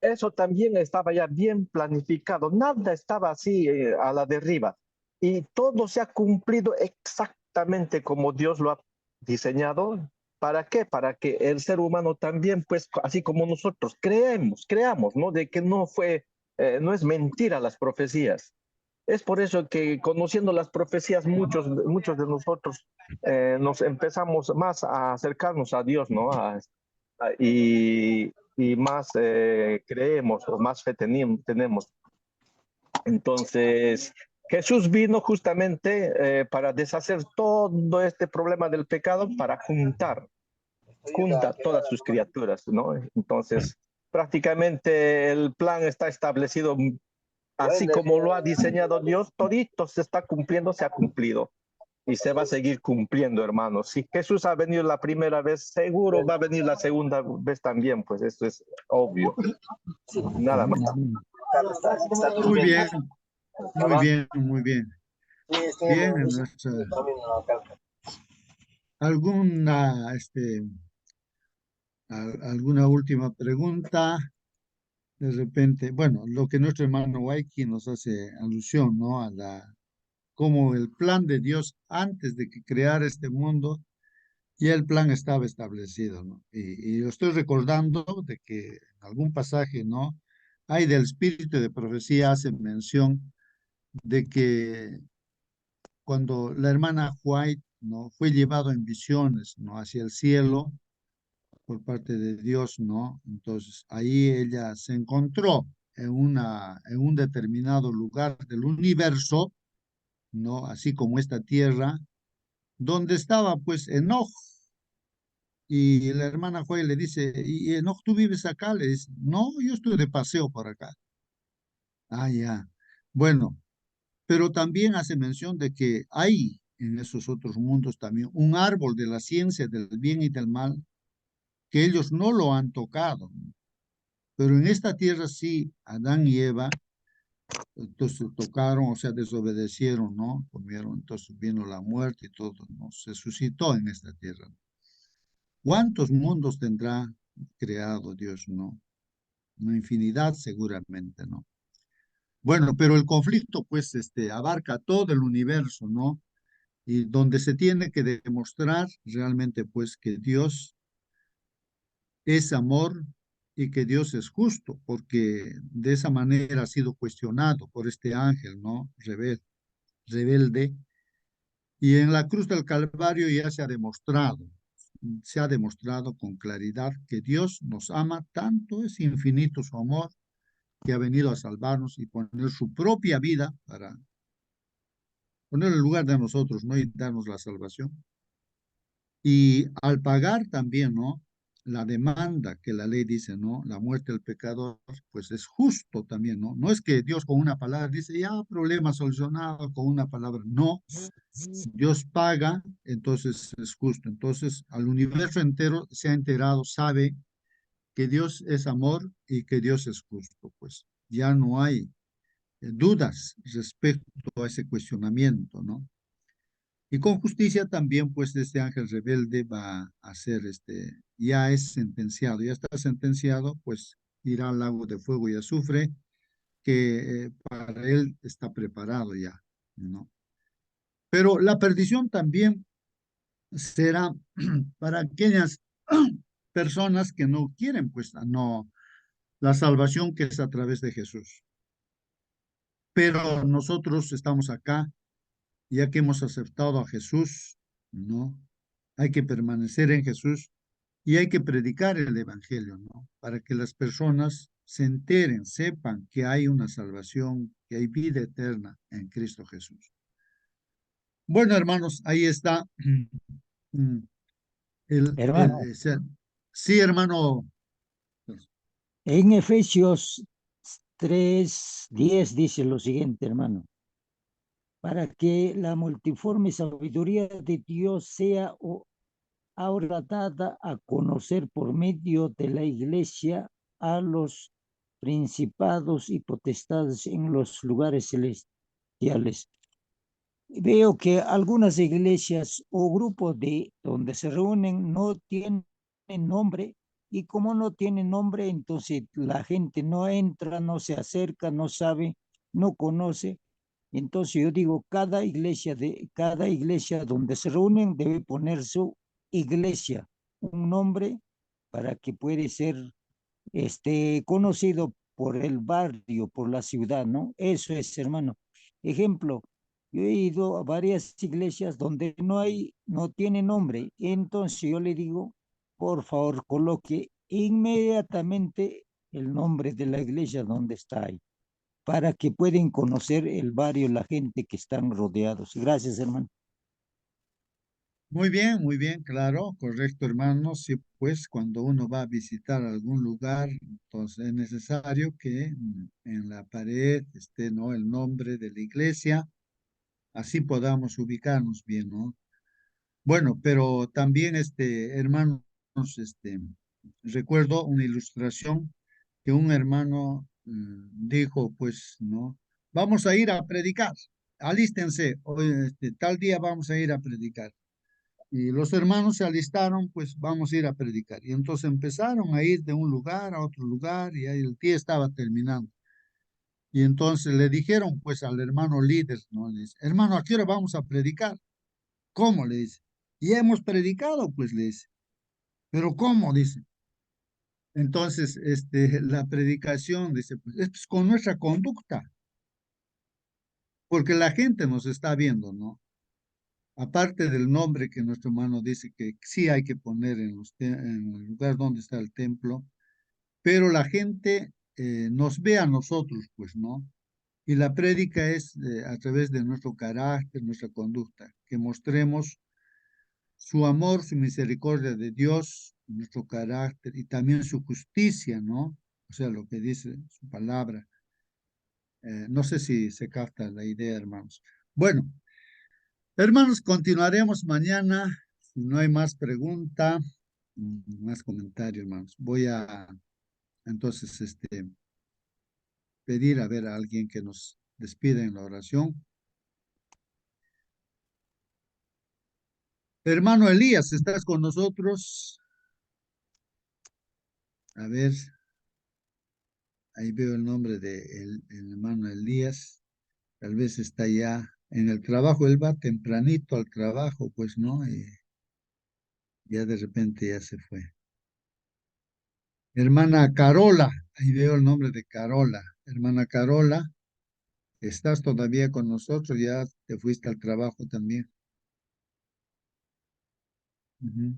eso también estaba ya bien planificado. Nada estaba así a la derriba. Y todo se ha cumplido exactamente como Dios lo ha diseñado. ¿Para qué? Para que el ser humano también, pues, así como nosotros, creamos, ¿no? De que no es mentira las profecías. Es por eso que conociendo las profecías, muchos de nosotros nos empezamos más a acercarnos a Dios, ¿no? Y más creemos o más fe tenemos. Entonces, Jesús vino justamente para deshacer todo este problema del pecado, para junta todas sus criaturas, ¿no? Entonces, prácticamente el plan está establecido así como lo ha diseñado Dios, todito se está cumpliendo, se ha cumplido. Y se va a seguir cumpliendo, hermanos. Si Jesús ha venido la primera vez, seguro va a venir la segunda vez también, pues esto es obvio. Nada más. Muy bien, muy bien, muy bien. Bien, alguna última pregunta. De repente, bueno, lo que nuestro hermano Waiki nos hace alusión, ¿no? Como el plan de Dios antes de que creara este mundo, ya el plan estaba establecido, ¿no? Y lo estoy recordando de que en algún pasaje, ¿no? Hay del espíritu de profecía, hace mención de que cuando la hermana White, ¿no? Fue llevado en visiones, ¿no? Hacia el cielo por parte de Dios, ¿no? Entonces ahí ella se encontró en un determinado lugar del universo, ¿no? Así como esta tierra, donde estaba pues Enoch. Y la hermana Joy le dice, ¿y Enoch, tú vives acá? Le dice, no, yo estoy de paseo por acá. Ah, ya. Bueno, pero también hace mención de que hay en esos otros mundos también un árbol de la ciencia del bien y del mal que ellos no lo han tocado. Pero en esta tierra sí, Adán y Eva, entonces tocaron, o sea, desobedecieron, ¿no? Comieron, entonces vino la muerte y todo, ¿no? Se suscitó en esta tierra. ¿Cuántos mundos tendrá creado Dios, no? Una infinidad seguramente, ¿no? Bueno, pero el conflicto, pues, abarca todo el universo, ¿no? Y donde se tiene que demostrar realmente, pues, que Dios es amor y que Dios es justo, porque de esa manera ha sido cuestionado por este ángel, ¿no? Rebelde. Y en la cruz del Calvario ya se ha demostrado con claridad que Dios nos ama tanto, es infinito su amor, que ha venido a salvarnos y poner su propia vida para poner en lugar de nosotros, ¿no? Y darnos la salvación. Y al pagar también, ¿no? La demanda que la ley dice, ¿no? La muerte del pecador, pues es justo también, ¿no? No es que Dios con una palabra dice, ya, problema solucionado con una palabra. No, Dios paga, entonces es justo. Entonces, al universo entero se ha enterado, sabe que Dios es amor y que Dios es justo, pues ya no hay dudas respecto a ese cuestionamiento, ¿no? Y con justicia también, pues, este ángel rebelde va a ser, ya es sentenciado, ya está sentenciado, pues, irá al lago de fuego y azufre, que para él está preparado ya, ¿no? Pero la perdición también será para aquellas personas que no quieren, pues, no, la salvación que es a través de Jesús. Pero nosotros estamos acá, ya que hemos aceptado a Jesús, ¿no? Hay que permanecer en Jesús y hay que predicar el Evangelio, ¿no? Para que las personas se enteren, sepan que hay una salvación, que hay vida eterna en Cristo Jesús. Bueno, hermanos, ahí está. Hermano, Sí, hermano. en Efesios 3:10 dice lo siguiente, hermano. Para que la multiforme sabiduría de Dios sea ahora dada a conocer por medio de la Iglesia a los principados y potestades en los lugares celestiales. Veo que algunas iglesias o grupos de donde se reúnen no tienen nombre y como no tienen nombre, entonces la gente no entra, no se acerca, no sabe, no conoce. Entonces yo digo, cada iglesia donde se reúnen debe poner su iglesia, un nombre para que puede ser conocido por el barrio, por la ciudad, ¿no? Eso es, hermano. Ejemplo, yo he ido a varias iglesias donde no tiene nombre. Entonces yo le digo, por favor, coloque inmediatamente el nombre de la iglesia donde está ahí, para que puedan conocer el barrio, la gente que están rodeados. Gracias, hermano. Muy bien, claro, correcto, hermano. Sí, pues cuando uno va a visitar algún lugar, entonces es necesario que en la pared esté, ¿no?, el nombre de la iglesia, así podamos ubicarnos bien, ¿no? Bueno, pero también, hermanos, recuerdo una ilustración que un hermano dijo, pues, ¿no? Vamos a ir a predicar, alístense, hoy, tal día vamos a ir a predicar. Y los hermanos se alistaron, pues vamos a ir a predicar. Y entonces empezaron a ir de un lugar a otro lugar y ahí el día estaba terminando. Y entonces le dijeron pues al hermano líder, ¿no? Le dice, hermano, ¿a qué hora vamos a predicar? ¿Cómo? Le dice. Y hemos predicado, pues le dice. ¿Pero cómo? Dice. Entonces, la predicación, dice, pues es pues, con nuestra conducta, porque la gente nos está viendo, ¿no? Aparte del nombre que nuestro hermano dice que sí hay que poner en el lugar donde está el templo, pero la gente nos ve a nosotros, pues, ¿no? Y la prédica es a través de nuestro carácter, nuestra conducta, que mostremos su amor, su misericordia de Dios, nuestro carácter y también su justicia, ¿no? O sea, lo que dice su palabra. No sé si se capta la idea, hermanos. Bueno, hermanos, continuaremos mañana. Si no hay más pregunta, más comentario, hermanos. Voy a entonces pedir a ver a alguien que nos despida en la oración. Hermano Elías, ¿estás con nosotros? A ver, ahí veo el nombre de el hermano Elías. Tal vez está ya en el trabajo. Él va tempranito al trabajo, pues, ¿no? Y ya de repente ya se fue. Hermana Carola, ahí veo el nombre de Carola. Hermana Carola, ¿estás todavía con nosotros? Ya te fuiste al trabajo también. Ujú.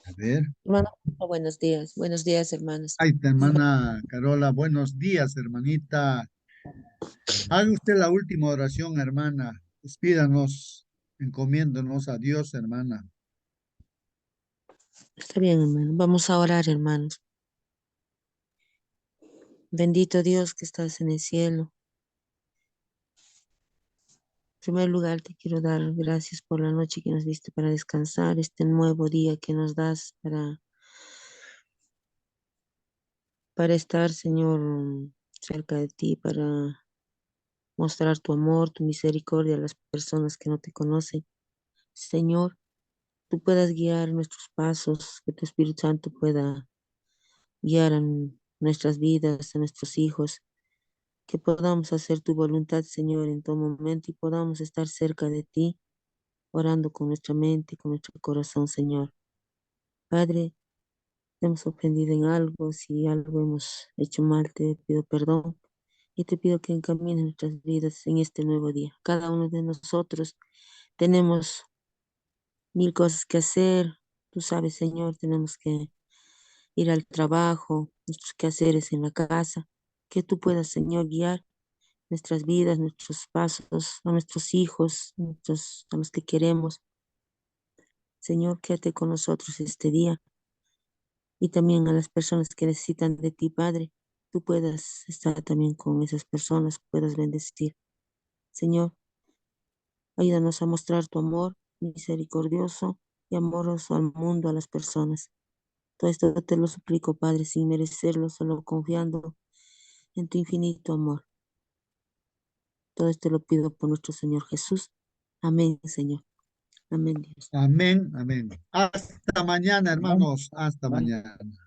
A ver. Hermano, buenos días, hermanos. Ay, hermana Carola, buenos días, hermanita. Haga usted la última oración, hermana. Despídanos, encomiéndonos a Dios, hermana. Está bien, hermano. Vamos a orar, hermanos. Bendito Dios que estás en el cielo. En primer lugar, te quiero dar gracias por la noche que nos diste para descansar, este nuevo día que nos das para estar, Señor, cerca de ti, para mostrar tu amor, tu misericordia a las personas que no te conocen. Señor, tú puedas guiar nuestros pasos, que tu Espíritu Santo pueda guiar a nuestras vidas, a nuestros hijos, que podamos hacer tu voluntad, Señor, en todo momento y podamos estar cerca de ti, orando con nuestra mente y con nuestro corazón, Señor. Padre, te hemos ofendido en algo, si algo hemos hecho mal, te pido perdón y te pido que encamines nuestras vidas en este nuevo día. Cada uno de nosotros tenemos mil cosas que hacer. Tú sabes, Señor, tenemos que ir al trabajo, nuestros quehaceres en la casa, que tú puedas, Señor, guiar nuestras vidas, nuestros pasos, a nuestros hijos, a los que queremos. Señor, quédate con nosotros este día y también a las personas que necesitan de ti, Padre. Tú puedas estar también con esas personas, puedas bendecir. Señor, ayúdanos a mostrar tu amor misericordioso y amoroso al mundo, a las personas. Todo esto te lo suplico, Padre, sin merecerlo, solo confiando en tu infinito amor. Todo esto lo pido por nuestro Señor Jesús. Amén, Señor. Amén, Dios. Amén, amén. Hasta mañana, hermanos. Hasta mañana.